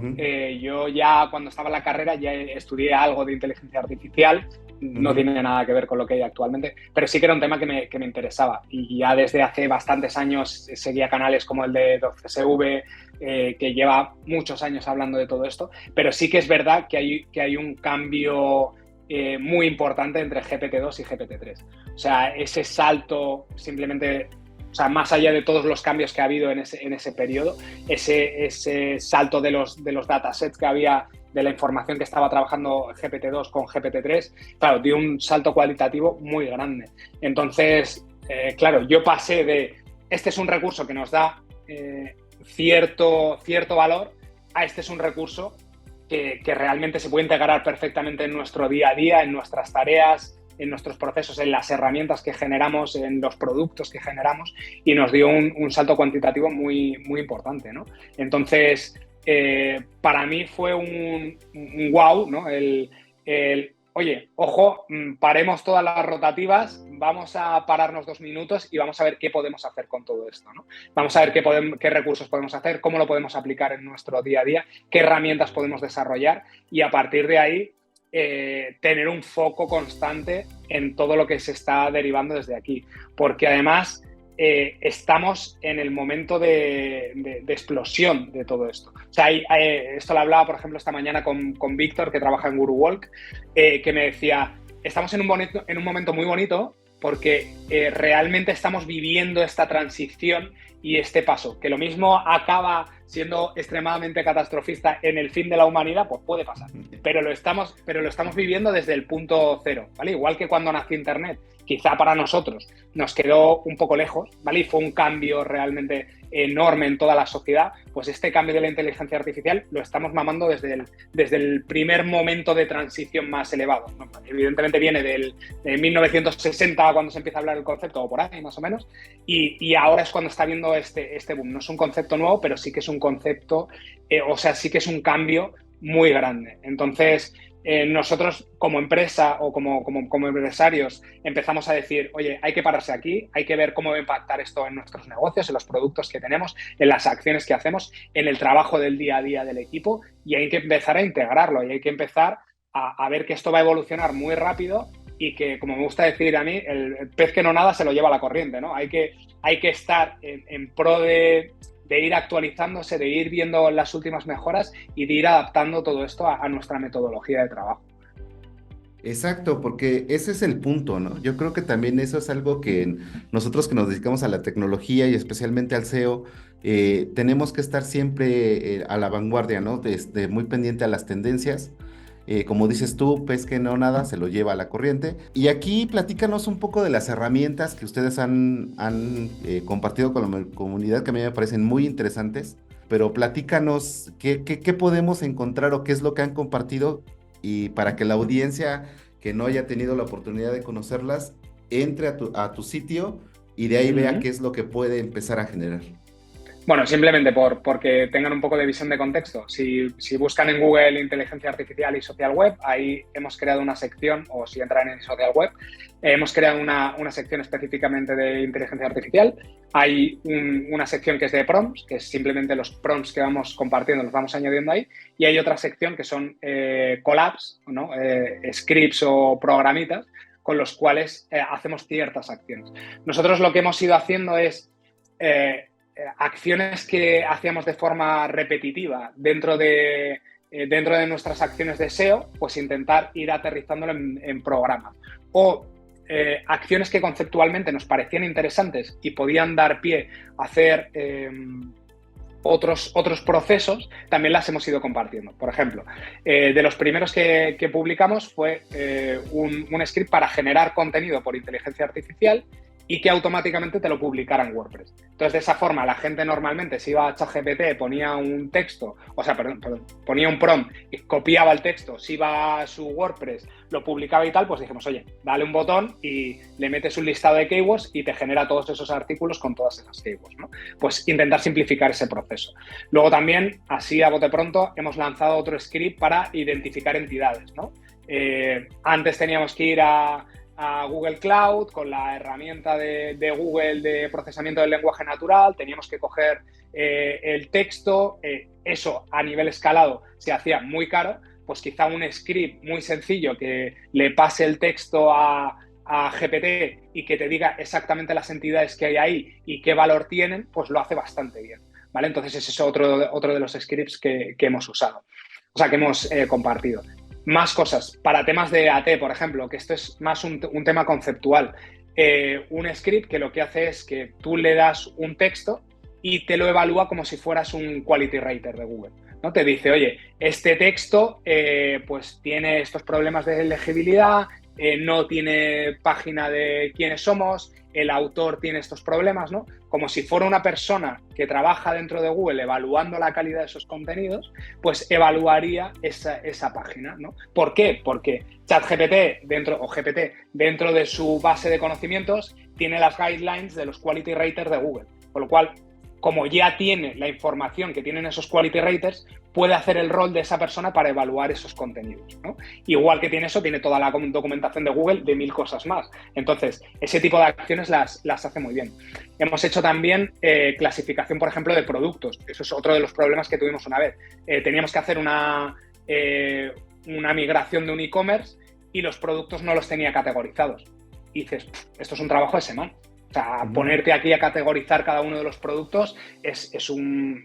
yo ya cuando estaba en la carrera ya estudié algo de inteligencia artificial, no tiene nada que ver con lo que hay actualmente, pero sí que era un tema que me interesaba, y ya desde hace bastantes años seguía canales como el de DocCSV, que lleva muchos años hablando de todo esto, pero sí que es verdad que hay un cambio muy importante entre GPT-2 y GPT-3. O sea, ese salto simplemente... O sea, más allá de todos los cambios que ha habido en ese periodo, ese salto de los datasets que había, de la información que estaba trabajando GPT-2 con GPT-3, claro, dio un salto cualitativo muy grande. Entonces, claro, yo pasé de este es un recurso que nos da cierto valor a este es un recurso que realmente se puede integrar perfectamente en nuestro día a día, en nuestras tareas, en nuestros procesos, en las herramientas que generamos, en los productos que generamos, y nos dio un salto cuantitativo muy, muy importante, ¿no? Entonces, para mí fue un wow, ¿no? Oye, ojo, paremos todas las rotativas, vamos a pararnos 2 minutos y vamos a ver qué podemos hacer con todo esto, ¿no? Vamos a ver qué recursos podemos hacer, cómo lo podemos aplicar en nuestro día a día, qué herramientas podemos desarrollar, y a partir de ahí tener un foco constante en todo lo que se está derivando desde aquí. Porque además estamos en el momento de explosión de todo esto. O sea, esto lo hablaba, por ejemplo, esta mañana con Víctor, que trabaja en GuruWalk, que me decía, estamos en un momento muy bonito porque realmente estamos viviendo esta transición y este paso, que lo mismo acaba siendo extremadamente catastrofista en el fin de la humanidad, pues puede pasar, pero lo estamos viviendo desde el punto cero, ¿vale? Igual que cuando nació Internet, quizá para nosotros nos quedó un poco lejos, ¿vale? Y fue un cambio realmente enorme en toda la sociedad, pues este cambio de la inteligencia artificial lo estamos mamando desde el primer momento de transición más elevado, ¿no? Evidentemente viene de 1960, cuando se empieza a hablar del concepto, o por ahí más o menos, y ahora es cuando está viendo este boom. No es un concepto nuevo, pero sí que es un concepto, sí que es un cambio muy grande. Entonces, nosotros como empresa o como empresarios empezamos a decir, oye, hay que pararse aquí, hay que ver cómo va a impactar esto en nuestros negocios, en los productos que tenemos, en las acciones que hacemos, en el trabajo del día a día del equipo, y hay que empezar a integrarlo y hay que empezar a ver que esto va a evolucionar muy rápido y que, como me gusta decir a mí, el pez que no nada se lo lleva la corriente, ¿no? Hay que estar en pro de ir actualizándose, de ir viendo las últimas mejoras y de ir adaptando todo esto a nuestra metodología de trabajo. Exacto, porque ese es el punto, ¿no? Yo creo que también eso es algo que nosotros que nos dedicamos a la tecnología y especialmente al SEO, tenemos que estar siempre a la vanguardia, ¿no? Muy pendiente a las tendencias. Como dices tú, pez que no nada, se lo lleva a la corriente. Y aquí platícanos un poco de las herramientas que ustedes han compartido con la comunidad, que a mí me parecen muy interesantes. Pero platícanos qué podemos encontrar o qué es lo que han compartido, y para que la audiencia que no haya tenido la oportunidad de conocerlas entre a tu sitio y de ahí vea qué es lo que puede empezar a generar. Bueno, simplemente porque tengan un poco de visión de contexto. Si buscan en Google inteligencia artificial y social web, ahí hemos creado una sección, o si entran en social web, hemos creado una sección específicamente de inteligencia artificial. Hay una sección que es de prompts, que es simplemente los prompts que vamos compartiendo, los vamos añadiendo ahí. Y hay otra sección que son collabs, ¿no? Scripts o programitas con los cuales hacemos ciertas acciones. Nosotros lo que hemos ido haciendo es acciones que hacíamos de forma repetitiva dentro de nuestras acciones de SEO, pues intentar ir aterrizándolo en programas. O acciones que conceptualmente nos parecían interesantes y podían dar pie a hacer otros procesos, también las hemos ido compartiendo. Por ejemplo, de los primeros que publicamos fue un script para generar contenido por inteligencia artificial y que automáticamente te lo publicara en WordPress. Entonces, de esa forma, la gente normalmente se iba a ChatGPT, ponía un texto, ponía un prompt, y copiaba el texto, se iba a su WordPress, lo publicaba y tal, pues dijimos, oye, dale un botón y le metes un listado de keywords y te genera todos esos artículos con todas esas keywords, ¿no? Pues intentar simplificar ese proceso. Luego también, así a bote pronto, hemos lanzado otro script para identificar entidades, ¿no? Antes teníamos que ir a Google Cloud con la herramienta de Google de procesamiento del lenguaje natural, teníamos que coger el texto, eso a nivel escalado se hacía muy caro, pues quizá un script muy sencillo que le pase el texto a GPT y que te diga exactamente las entidades que hay ahí y qué valor tienen, pues lo hace bastante bien, ¿vale? Entonces ese es otro de los scripts que hemos usado, o sea, que hemos compartido. Más cosas, para temas de AT, por ejemplo, que esto es más un tema conceptual. Un script que lo que hace es que tú le das un texto y te lo evalúa como si fueras un quality rater de Google, ¿no? Te dice, oye, este texto pues tiene estos problemas de legibilidad, no tiene página de quiénes somos, el autor tiene estos problemas, ¿no? Como si fuera una persona que trabaja dentro de Google evaluando la calidad de esos contenidos, pues evaluaría esa página, ¿no? ¿Por qué? Porque ChatGPT GPT dentro de su base de conocimientos tiene las guidelines de los quality raters de Google, con lo cual, como ya tiene la información que tienen esos quality raters, puede hacer el rol de esa persona para evaluar esos contenidos, ¿no? Igual que tiene eso, tiene toda la documentación de Google de 1000 cosas más. Entonces, ese tipo de acciones las hace muy bien. Hemos hecho también clasificación, por ejemplo, de productos. Eso es otro de los problemas que tuvimos una vez. Teníamos que hacer una migración de un e-commerce y los productos no los tenía categorizados. Y dices, esto es un trabajo de semana. O sea, ponerte aquí a categorizar cada uno de los productos es un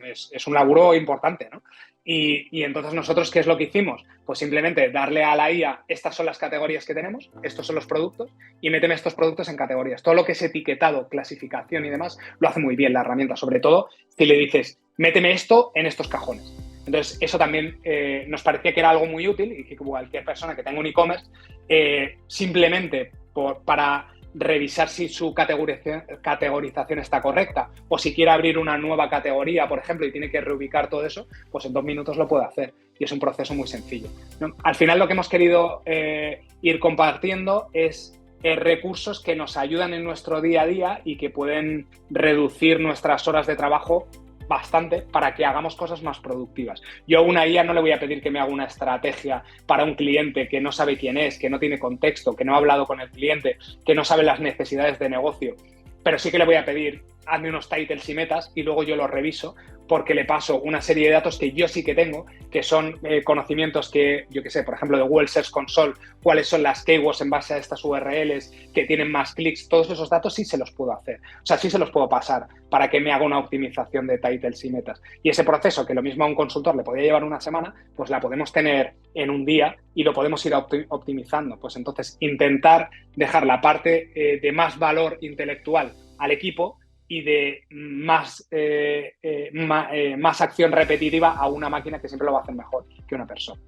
laburo importante, ¿no? Y entonces nosotros, ¿qué es lo que hicimos? Pues simplemente darle a la IA, estas son las categorías que tenemos, estos son los productos, y méteme estos productos en categorías. Todo lo que es etiquetado, clasificación y demás, lo hace muy bien la herramienta, sobre todo si le dices, méteme esto en estos cajones. Entonces, eso también nos parecía que era algo muy útil y que cualquier persona que tenga un e-commerce, simplemente para revisar si su categorización está correcta o si quiere abrir una nueva categoría, por ejemplo, y tiene que reubicar todo eso, pues en 2 minutos lo puede hacer y es un proceso muy sencillo, ¿no? Al final lo que hemos querido ir compartiendo es recursos que nos ayudan en nuestro día a día y que pueden reducir nuestras horas de trabajo bastante para que hagamos cosas más productivas. Yo a una IA no le voy a pedir que me haga una estrategia para un cliente que no sabe quién es, que no tiene contexto, que no ha hablado con el cliente, que no sabe las necesidades de negocio, pero sí que le voy a pedir, hazme unos titles y metas y luego yo los reviso porque le paso una serie de datos que yo sí que tengo, que son conocimientos que, yo qué sé, por ejemplo, de Google Search Console, cuáles son las keywords en base a estas URLs que tienen más clics, todos esos datos sí se los puedo hacer. O sea, sí se los puedo pasar para que me haga una optimización de titles y metas. Y ese proceso, que lo mismo a un consultor le podía llevar una semana, pues la podemos tener en un día y lo podemos ir optimizando. Pues entonces, intentar dejar la parte de más valor intelectual al equipo y de más acción repetitiva a una máquina que siempre lo va a hacer mejor que una persona.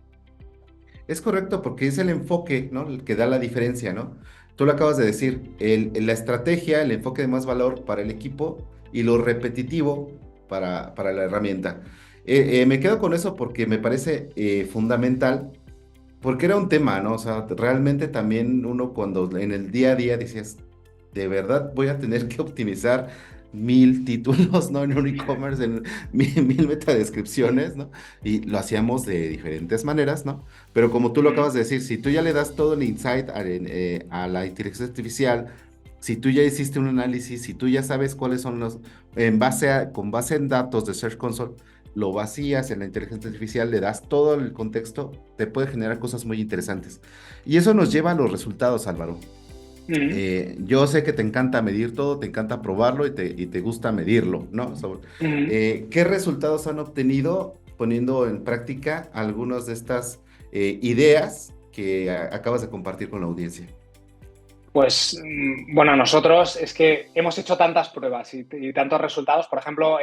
Es correcto, porque es el enfoque, ¿no?, el que da la diferencia, ¿no? Tú lo acabas de decir, la estrategia, el enfoque de más valor para el equipo y lo repetitivo para la herramienta. Me quedo con eso porque me parece fundamental, porque era un tema, ¿no? O sea, realmente también uno cuando en el día a día decías, de verdad voy a tener que optimizar 1000 títulos, ¿no? En un e-commerce, en 1000 metadescripciones, ¿no? Y lo hacíamos de diferentes maneras, ¿no? Pero como tú lo acabas de decir, si tú ya le das todo el insight a la inteligencia artificial, si tú ya hiciste un análisis, si tú ya sabes cuáles son los, con base en datos de Search Console, lo vacías en la inteligencia artificial, le das todo el contexto, te puede generar cosas muy interesantes. Y eso nos lleva a los resultados, Álvaro. Yo sé que te encanta medir todo, te encanta probarlo y te gusta medirlo, ¿no? ¿Qué resultados han obtenido poniendo en práctica algunas de estas ideas que acabas de compartir con la audiencia? Pues, bueno, nosotros es que hemos hecho tantas pruebas y tantos resultados, por ejemplo,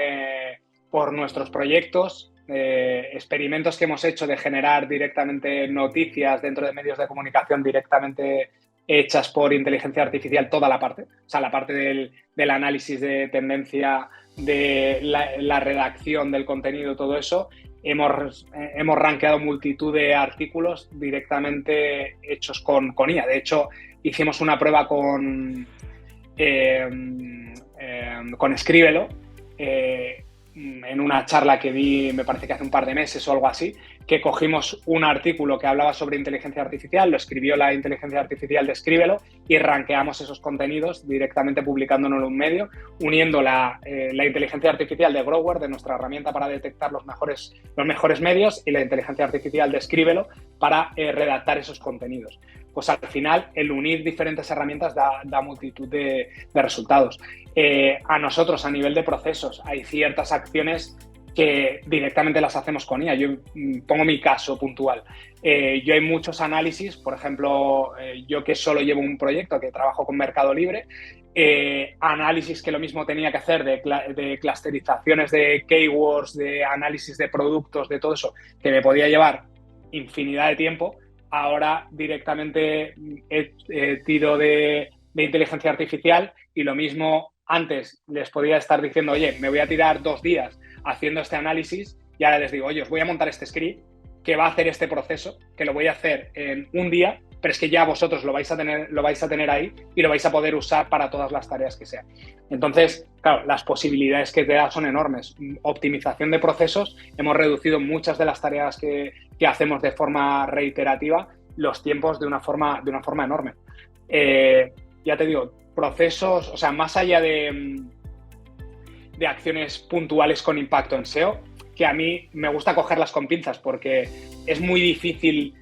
por nuestros proyectos, experimentos que hemos hecho de generar directamente noticias dentro de medios de comunicación directamente hechas por inteligencia artificial, toda la parte, o sea, la parte del análisis de tendencia, de la redacción del contenido, todo eso, hemos rankeado multitud de artículos directamente hechos con IA. De hecho, hicimos una prueba con Scribelo, en una charla que di, me parece que hace un par de meses o algo así, que cogimos un artículo que hablaba sobre inteligencia artificial, lo escribió la inteligencia artificial de Scribelo y rankeamos esos contenidos directamente publicándolo en un medio, uniendo la inteligencia artificial de Grower, de nuestra herramienta para detectar los mejores medios, y la inteligencia artificial de Scribelo para redactar esos contenidos. Pues al final, el unir diferentes herramientas da multitud de resultados. A nosotros, a nivel de procesos, hay ciertas acciones que directamente las hacemos con IA. Yo pongo mi caso puntual. Yo hay muchos análisis, por ejemplo, yo que solo llevo un proyecto, que trabajo con Mercado Libre, análisis que lo mismo tenía que hacer de clusterizaciones de keywords, de análisis de productos, de todo eso, que me podía llevar infinidad de tiempo. ahora directamente tiro de inteligencia artificial, y lo mismo antes les podía estar diciendo, oye, me voy a tirar 2 días haciendo este análisis, y ahora les digo, oye, os voy a montar este script que va a hacer este proceso, que lo voy a hacer en un día, pero es que ya vosotros lo vais a tener ahí y lo vais a poder usar para todas las tareas que sean. Entonces, claro, las posibilidades que te da son enormes. Optimización de procesos, hemos reducido muchas de las tareas que hacemos de forma reiterativa, los tiempos de una forma enorme. Ya te digo, procesos, o sea, más allá de acciones puntuales con impacto en SEO, que a mí me gusta cogerlas con pinzas porque es muy difícil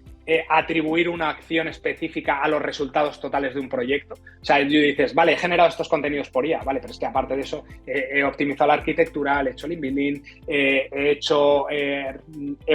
atribuir una acción específica a los resultados totales de un proyecto. O sea, tú dices, vale, he generado estos contenidos por IA, vale, pero es que aparte de eso he optimizado la arquitectura, he hecho link building, he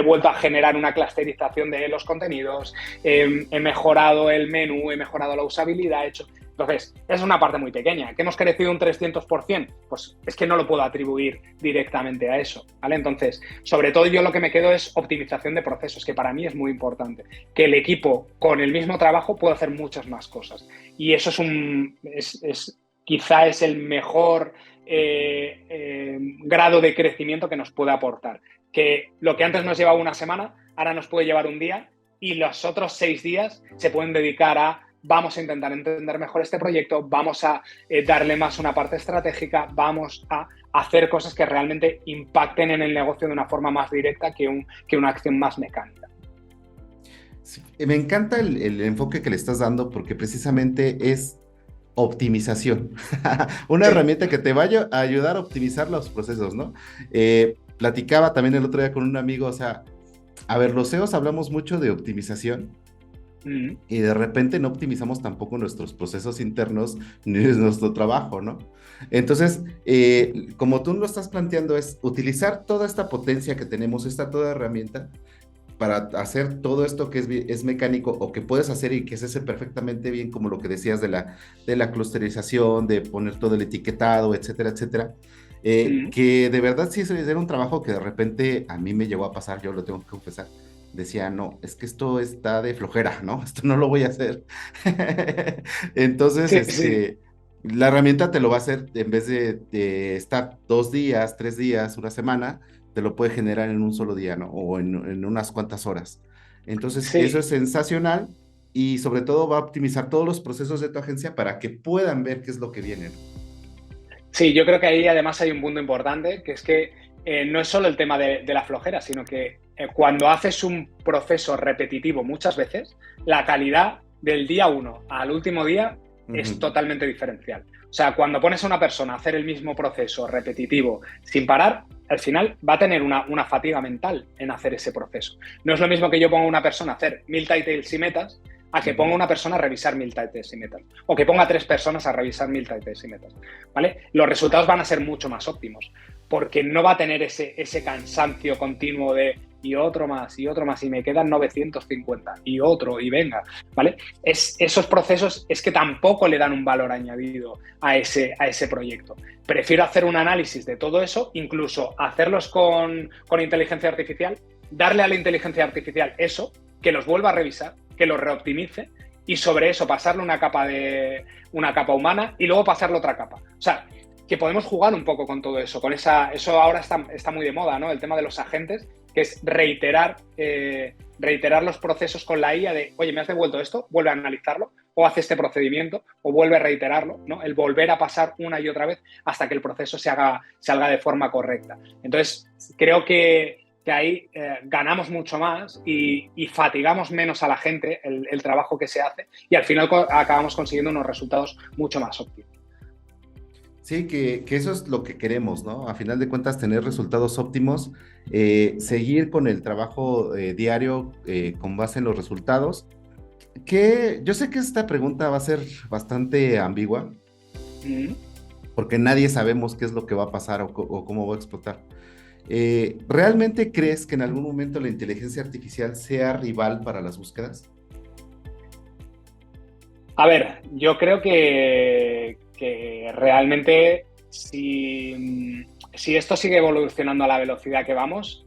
vuelto a generar una clusterización de los contenidos, he mejorado el menú, he mejorado la usabilidad, he hecho... Entonces, es una parte muy pequeña. ¿Que hemos crecido un 300%? Pues es que no lo puedo atribuir directamente a eso, ¿vale? Entonces, sobre todo yo lo que me quedo es optimización de procesos, que para mí es muy importante. Que el equipo con el mismo trabajo pueda hacer muchas más cosas. Y eso quizá es el mejor grado de crecimiento que nos puede aportar. Que lo que antes nos llevaba una semana, ahora nos puede llevar un día, y los otros 6 días se pueden dedicar a vamos a intentar entender mejor este proyecto, vamos a darle más una parte estratégica, vamos a hacer cosas que realmente impacten en el negocio de una forma más directa que una acción más mecánica. Sí, me encanta el enfoque que le estás dando porque precisamente es optimización. Una herramienta que te vaya a ayudar a optimizar los procesos, ¿no? Platicaba también el otro día con un amigo, o sea, a ver, los CEOs hablamos mucho de optimización, y de repente no optimizamos tampoco nuestros procesos internos ni nuestro trabajo, ¿no? Entonces, como tú lo estás planteando, es utilizar toda esta potencia que tenemos, toda herramienta, para hacer todo esto que es mecánico o que puedes hacer y que se hace perfectamente bien, como lo que decías de la clusterización, de poner todo el etiquetado, etcétera, etcétera. Que de verdad sí era un trabajo que de repente a mí me llegó a pasar, yo lo tengo que confesar. Decía, no, es que esto está de flojera, ¿no? Esto no lo voy a hacer. Entonces, Sí. la herramienta te lo va a hacer, en vez de estar 2 días, 3 días, una semana, te lo puede generar en un solo día, ¿no? O en unas cuantas horas. Entonces, eso es Sí. sensacional y sobre todo va a optimizar todos los procesos de tu agencia para que puedan ver qué es lo que viene, ¿no? Sí, yo creo que ahí además hay un punto importante, que es que no es solo el tema de la flojera, sino que cuando haces un proceso repetitivo muchas veces, la calidad del día 1 al último día es totalmente diferencial. O sea, cuando pones a una persona a hacer el mismo proceso repetitivo sin parar, al final va a tener una fatiga mental en hacer ese proceso. No es lo mismo que yo ponga a una persona a hacer 1000 titles y metas a que ponga una persona a revisar 1000 titles y metas, o que ponga 3 personas a revisar 1000 titles y metas, ¿vale? Los resultados van a ser mucho más óptimos, porque no va a tener ese cansancio continuo de y otro más, y me quedan 950, y otro, y venga, ¿vale? Esos procesos es que tampoco le dan un valor añadido a ese proyecto. Prefiero hacer un análisis de todo eso, incluso hacerlos con inteligencia artificial, darle a la inteligencia artificial eso, que los vuelva a revisar, que los reoptimice, y sobre eso pasarle una capa humana y luego pasarle otra capa. O sea, que podemos jugar un poco con todo eso, eso ahora está muy de moda, ¿no? El tema de los agentes, que es reiterar los procesos con la IA de, oye, me has devuelto esto, vuelve a analizarlo, o hace este procedimiento, o vuelve a reiterarlo, ¿no? El volver a pasar una y otra vez hasta que el proceso se haga de forma correcta. Entonces, creo que ahí ganamos mucho más y fatigamos menos a la gente el trabajo que se hace, y al final acabamos consiguiendo unos resultados mucho más óptimos. Sí, que eso es lo que queremos, ¿no? A final de cuentas, tener resultados óptimos, seguir con el trabajo diario con base en los resultados. Que yo sé que esta pregunta va a ser bastante ambigua, porque nadie sabemos qué es lo que va a pasar o cómo va a explotar. ¿Realmente crees que en algún momento la inteligencia artificial sea rival para las búsquedas? A ver, yo creo que realmente si esto sigue evolucionando a la velocidad que vamos,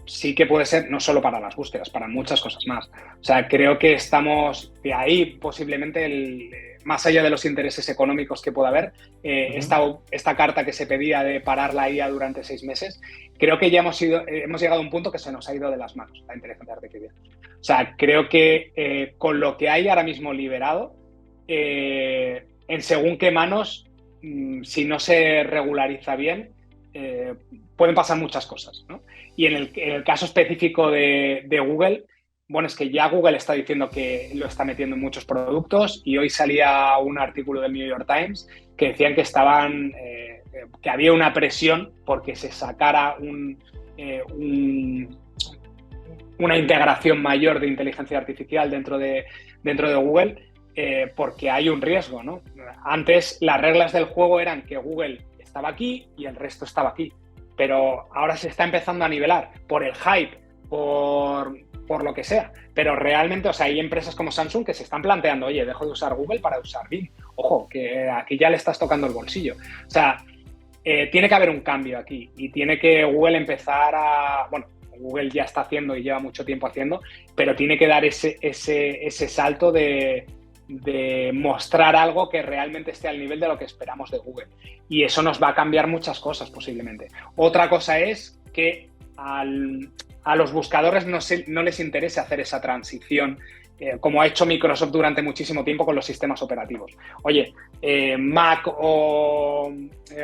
sí que puede ser no solo para las búsquedas, para muchas cosas más. O sea, creo que estamos de ahí posiblemente más allá de los intereses económicos que pueda haber, esta carta que se pedía de parar la IA durante 6 meses, creo que ya hemos llegado a un punto que se nos ha ido de las manos la inteligencia artificial. O sea, creo que con lo que hay ahora mismo liberado, en según qué manos, si no se regulariza bien, pueden pasar muchas cosas, ¿no? Y en el caso específico de Google, bueno, es que ya Google está diciendo que lo está metiendo en muchos productos, y hoy salía un artículo del New York Times que decían que que había una presión porque se sacara una integración mayor de inteligencia artificial dentro de Google, porque hay un riesgo, ¿no? Antes las reglas del juego eran que Google estaba aquí y el resto estaba aquí, pero ahora se está empezando a nivelar por el hype, por lo que sea, pero realmente, o sea, hay empresas como Samsung que se están planteando, oye, dejo de usar Google para usar Bing. Ojo, que aquí ya le estás tocando el bolsillo. O sea, tiene que haber un cambio aquí, y tiene que Google empezar bueno, Google ya está haciendo y lleva mucho tiempo haciendo, pero tiene que dar ese salto de mostrar algo que realmente esté al nivel de lo que esperamos de Google. Y eso nos va a cambiar muchas cosas posiblemente. Otra cosa es que a los buscadores no les interesa hacer esa transición, como ha hecho Microsoft durante muchísimo tiempo con los sistemas operativos. Oye, Mac o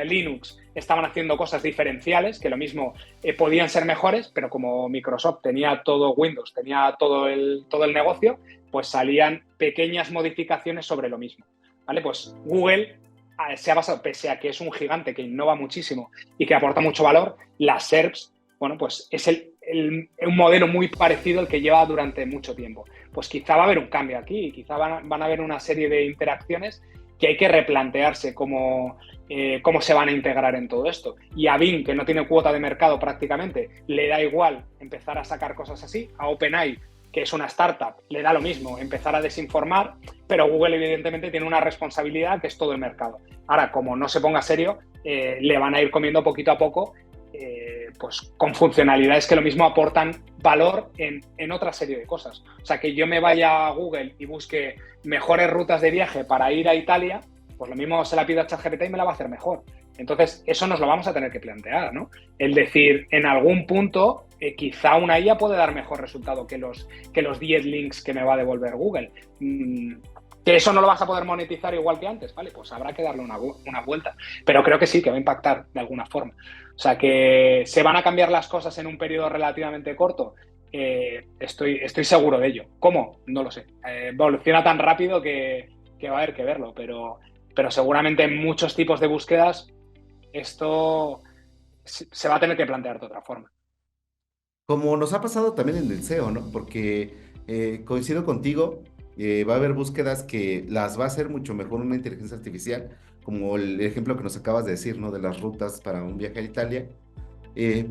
Linux estaban haciendo cosas diferenciales, que lo mismo podían ser mejores, pero como Microsoft tenía todo Windows, tenía todo el negocio, pues salían pequeñas modificaciones sobre lo mismo, ¿vale? Pues Google se ha basado, pese a que es un gigante que innova muchísimo y que aporta mucho valor, las SERPs, bueno, pues es un modelo muy parecido al que lleva durante mucho tiempo. Pues quizá va a haber un cambio aquí, quizá van a haber una serie de interacciones que hay que replantearse cómo se van a integrar en todo esto. Y a Bing, que no tiene cuota de mercado prácticamente, le da igual empezar a sacar cosas así. A OpenAI, que es una startup, le da lo mismo empezar a desinformar, pero Google evidentemente tiene una responsabilidad que es todo el mercado. Ahora, como no se ponga serio, le van a ir comiendo poquito a poco, pues con funcionalidades que lo mismo aportan valor en otra serie de cosas. O sea, que yo me vaya a Google y busque mejores rutas de viaje para ir a Italia, pues lo mismo se la pido a ChatGPT y me la va a hacer mejor. Entonces, eso nos lo vamos a tener que plantear, ¿no? El decir, en algún punto, quizá una IA puede dar mejor resultado que los 10 links que me va a devolver Google. Que eso no lo vas a poder monetizar igual que antes, ¿vale? Pues habrá que darle una vuelta. Pero creo que sí, que va a impactar de alguna forma. O sea, que se van a cambiar las cosas en un periodo relativamente corto. Estoy seguro de ello. ¿Cómo? No lo sé. Evoluciona tan rápido que va a haber que verlo, pero seguramente en muchos tipos de búsquedas esto se va a tener que plantear de otra forma. Como nos ha pasado también en el SEO, ¿no? Porque coincido contigo, va a haber búsquedas que las va a hacer mucho mejor una inteligencia artificial, como el ejemplo que nos acabas de decir, ¿no? De las rutas para un viaje a Italia. Eh,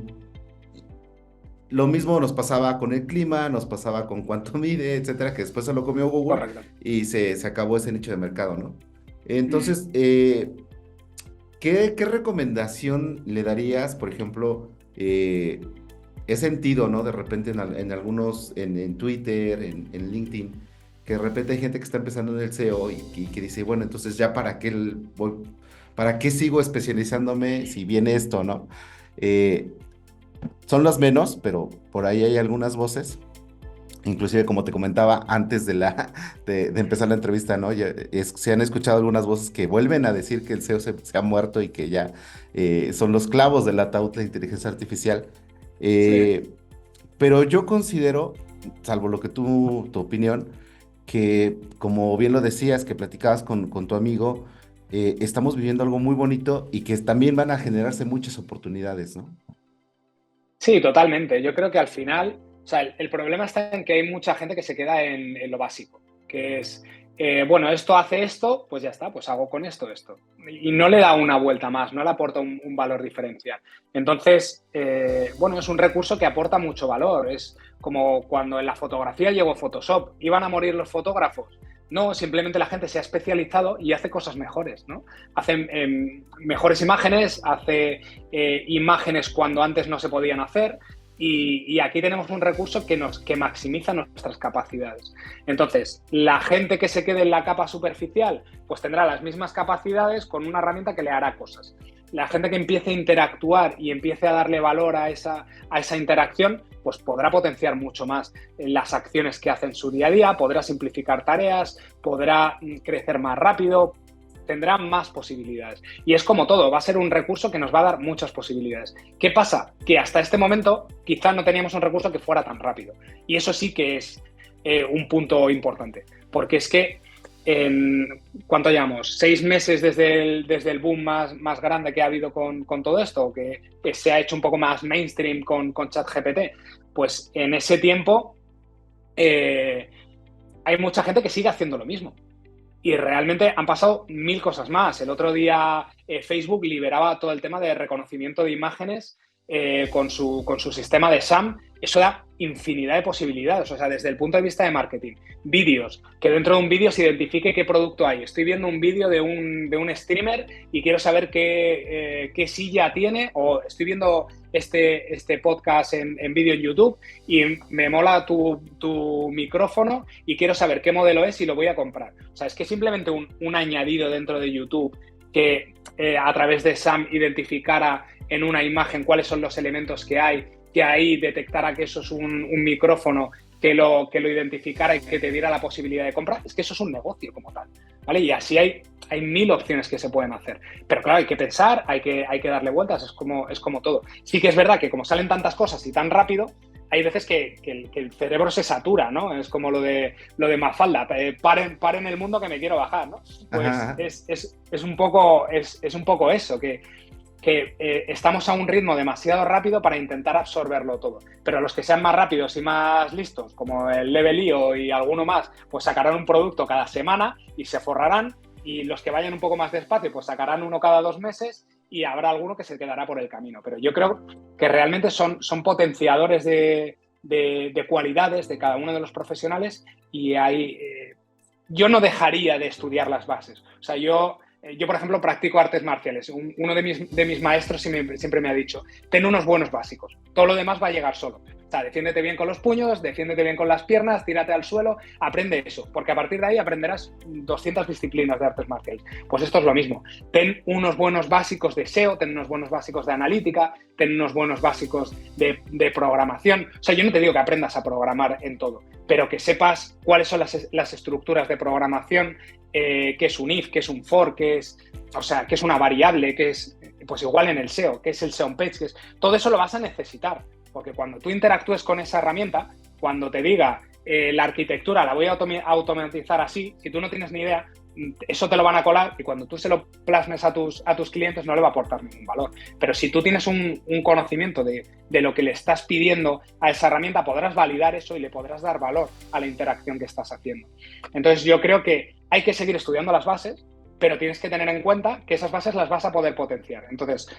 lo mismo nos pasaba con el clima, nos pasaba con cuánto mide, etcétera, que después se lo comió Google. Correcto. Y se acabó ese nicho de mercado, ¿no? Entonces, ¿qué recomendación le darías, por ejemplo, he sentido, ¿no? De repente en algunos, en Twitter, en LinkedIn, que de repente hay gente que está empezando en el SEO y que dice, bueno, entonces ya para qué sigo especializándome si viene esto, ¿no? Son las menos, pero por ahí hay algunas voces. Inclusive, como te comentaba antes de empezar la entrevista, ¿no? Se han escuchado algunas voces que vuelven a decir que el SEO se ha muerto y que ya son los clavos del ataúd la inteligencia artificial. Sí. Pero yo considero, salvo lo que tu opinión, que como bien lo decías, que platicabas con tu amigo, estamos viviendo algo muy bonito y que también van a generarse muchas oportunidades, ¿no? Sí, totalmente. Yo creo que al final, o sea, el problema está en que hay mucha gente que se queda en lo básico, que es, bueno, esto hace esto, pues ya está, pues hago con esto. Y no le da una vuelta más, no le aporta un valor diferencial. Entonces, bueno, es un recurso que aporta mucho valor. Es como cuando en la fotografía llegó Photoshop. ¿Iban a morir los fotógrafos? No, simplemente la gente se ha especializado y hace cosas mejores, ¿no? Hace mejores imágenes, hace imágenes cuando antes no se podían hacer. Y aquí tenemos un recurso que maximiza nuestras capacidades. Entonces, la gente que se quede en la capa superficial, pues tendrá las mismas capacidades con una herramienta que le hará cosas. La gente que empiece a interactuar y empiece a darle valor a esa interacción, pues podrá potenciar mucho más las acciones que hace en su día a día, podrá simplificar tareas, podrá crecer más rápido, tendrá más posibilidades. Y es como todo, va a ser un recurso que nos va a dar muchas posibilidades. ¿Qué pasa? Que hasta este momento quizás no teníamos un recurso que fuera tan rápido. Y eso sí que es un punto importante, porque es que ¿cuánto llevamos? 6 meses desde el boom más grande que ha habido con todo esto, que se ha hecho un poco más mainstream con ChatGPT. Pues en ese tiempo hay mucha gente que sigue haciendo lo mismo. Y realmente han pasado 1000 cosas más. El otro día Facebook liberaba todo el tema de reconocimiento de imágenes con su sistema de SAM. Eso da infinidad de posibilidades, o sea, desde el punto de vista de marketing. Vídeos, que dentro de un vídeo se identifique qué producto hay. Estoy viendo un vídeo de un streamer y quiero saber qué silla tiene, o estoy viendo este podcast en vídeo en YouTube y me mola tu micrófono y quiero saber qué modelo es y lo voy a comprar. O sea, es que simplemente un añadido dentro de YouTube que a través de SAM identificara en una imagen cuáles son los elementos que hay, que ahí detectara que eso es un micrófono, que lo identificara y que te diera la posibilidad de compra, es que eso es un negocio como tal, ¿vale? Y así hay 1000 opciones que se pueden hacer. Pero claro, hay que pensar, hay que darle vueltas, es como todo. Sí que es verdad que como salen tantas cosas y tan rápido, hay veces que el cerebro se satura, ¿no? Es como lo de Mafalda, paren el mundo que me quiero bajar, ¿no? Pues es un poco eso, que estamos a un ritmo demasiado rápido para intentar absorberlo todo. Pero los que sean más rápidos y más listos, como el Level.io y alguno más, pues sacarán un producto cada semana y se forrarán. Y los que vayan un poco más despacio, pues sacarán uno cada 2 meses y habrá alguno que se quedará por el camino. Pero yo creo que realmente son potenciadores de cualidades de cada uno de los profesionales y yo no dejaría de estudiar las bases. O sea, yo, por ejemplo, practico artes marciales. Uno de mis maestros siempre me ha dicho, ten unos buenos básicos. Todo lo demás va a llegar solo. O sea, defiéndete bien con los puños, defiéndete bien con las piernas, tírate al suelo, aprende eso. Porque a partir de ahí aprenderás 200 disciplinas de artes marciales. Pues esto es lo mismo. Ten unos buenos básicos de SEO, ten unos buenos básicos de analítica, ten unos buenos básicos de programación. O sea, yo no te digo que aprendas a programar en todo, pero que sepas cuáles son las estructuras de programación, qué es un if, qué es un for, qué es una variable, qué es, pues igual en el SEO, qué es el SEO page, todo eso lo vas a necesitar, porque cuando tú interactúes con esa herramienta, cuando te diga la arquitectura la voy a automatizar así, si tú no tienes ni idea, eso te lo van a colar y cuando tú se lo plasmes a tus clientes no le va a aportar ningún valor. Pero si tú tienes un conocimiento de lo que le estás pidiendo a esa herramienta, podrás validar eso y le podrás dar valor a la interacción que estás haciendo. Entonces yo creo que hay que seguir estudiando las bases, pero tienes que tener en cuenta que esas bases las vas a poder potenciar. Entonces,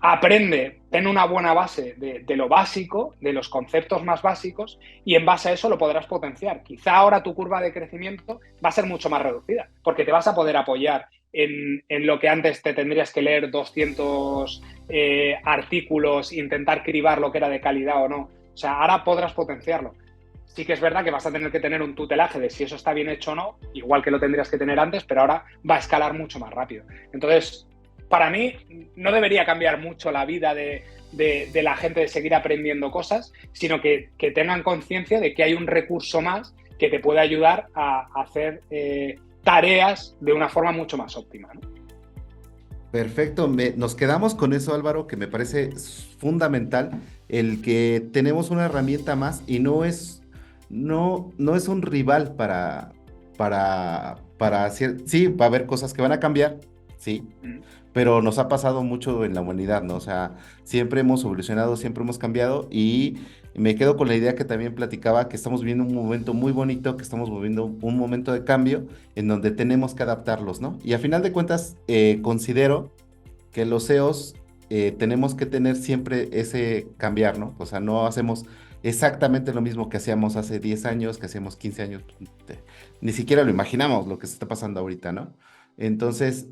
aprende, ten una buena base de lo básico, de los conceptos más básicos, y en base a eso lo podrás potenciar. Quizá ahora tu curva de crecimiento va a ser mucho más reducida, porque te vas a poder apoyar en lo que antes te tendrías que leer 200 artículos, intentar cribar lo que era de calidad o no. O sea, ahora podrás potenciarlo. Sí que es verdad que vas a tener que tener un tutelaje de si eso está bien hecho o no, igual que lo tendrías que tener antes, pero ahora va a escalar mucho más rápido. Entonces, para mí, no debería cambiar mucho la vida de la gente de seguir aprendiendo cosas, sino que tengan conciencia de que hay un recurso más que te puede ayudar a hacer tareas de una forma mucho más óptima, ¿no? Perfecto, nos quedamos con eso, Álvaro, que me parece fundamental, el que tenemos una herramienta más y no es un rival para hacer, sí, va a haber cosas que van a cambiar, sí, pero nos ha pasado mucho en la humanidad, ¿no? O sea, siempre hemos evolucionado, siempre hemos cambiado y me quedo con la idea que también platicaba, que estamos viviendo un momento muy bonito, que estamos viviendo un momento de cambio en donde tenemos que adaptarlos, ¿no? Y a final de cuentas, considero que los CEOs tenemos que tener siempre ese cambiar, ¿no? O sea, no hacemos exactamente lo mismo que hacíamos hace 10 años, que hacíamos 15 años, ni siquiera lo imaginamos lo que se está pasando ahorita, ¿no? Entonces,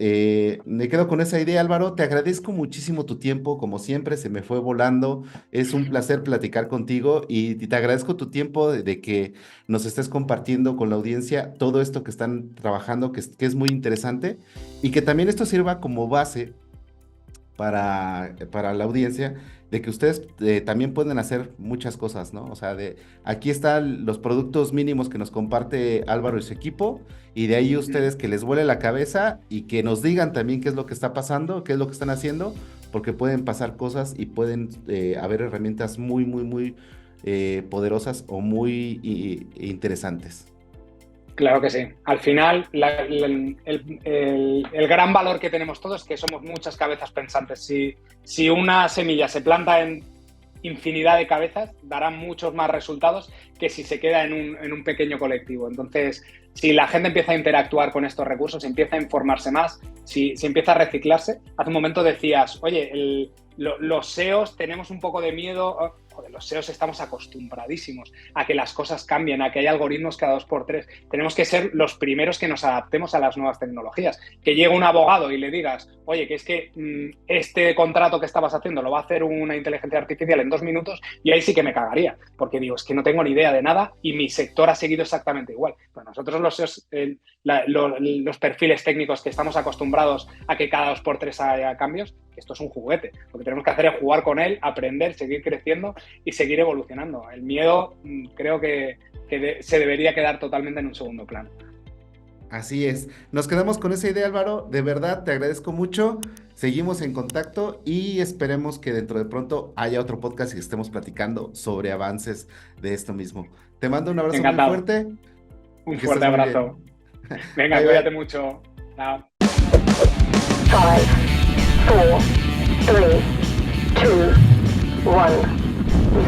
me quedo con esa idea, Álvaro. Te agradezco muchísimo tu tiempo, como siempre, se me fue volando. Es un placer platicar contigo y te agradezco tu tiempo de que nos estés compartiendo con la audiencia todo esto que están trabajando, que es muy interesante y que también esto sirva como base para la audiencia de que ustedes también pueden hacer muchas cosas, ¿no? O sea, aquí están los productos mínimos que nos comparte Álvaro y su equipo, y de ahí ustedes que les vuele la cabeza y que nos digan también qué es lo que está pasando, qué es lo que están haciendo, porque pueden pasar cosas y pueden haber herramientas muy, muy, muy poderosas o muy interesantes. Claro que sí. Al final, el gran valor que tenemos todos es que somos muchas cabezas pensantes. Si una semilla se planta en infinidad de cabezas, dará muchos más resultados que si se queda en un pequeño colectivo. Entonces, si la gente empieza a interactuar con estos recursos, empieza a informarse más, si empieza a reciclarse. Hace un momento decías, oye, los SEOs tenemos un poco de miedo. Joder, los SEOs estamos acostumbradísimos a que las cosas cambien, a que hay algoritmos cada 2 por 3. Tenemos que ser los primeros que nos adaptemos a las nuevas tecnologías. Que llegue un abogado y le digas, oye, que es que este contrato que estabas haciendo lo va a hacer una inteligencia artificial en 2 minutos, y ahí sí que me cagaría, porque digo, es que no tengo ni idea de nada y mi sector ha seguido exactamente igual. Pues nosotros los SEOs, los perfiles técnicos que estamos acostumbrados a que cada 2 por 3 haya cambios, esto es un juguete. Lo que tenemos que hacer es jugar con él, aprender, seguir creciendo y seguir evolucionando. El miedo creo que se debería quedar totalmente en un segundo plano. Así es. Nos quedamos con esa idea, Álvaro. De verdad, te agradezco mucho. Seguimos en contacto y esperemos que dentro de pronto haya otro podcast y estemos platicando sobre avances de esto mismo. Te mando un abrazo muy Encantado. fuerte. Un Que fuerte estés muy abrazo. bien. Venga, Bye, cuídate bye. mucho. Chao. 5, 4, 3, 2, 1,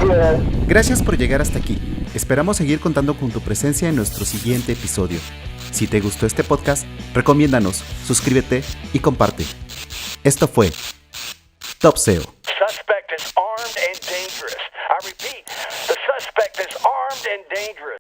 0. Gracias por llegar hasta aquí. Esperamos seguir contando con tu presencia en nuestro siguiente episodio. Si te gustó este podcast, recomiéndanos, suscríbete y comparte. Esto fue Top SEO. Suspect is armed and dangerous. I repeat, the suspect is armed and dangerous.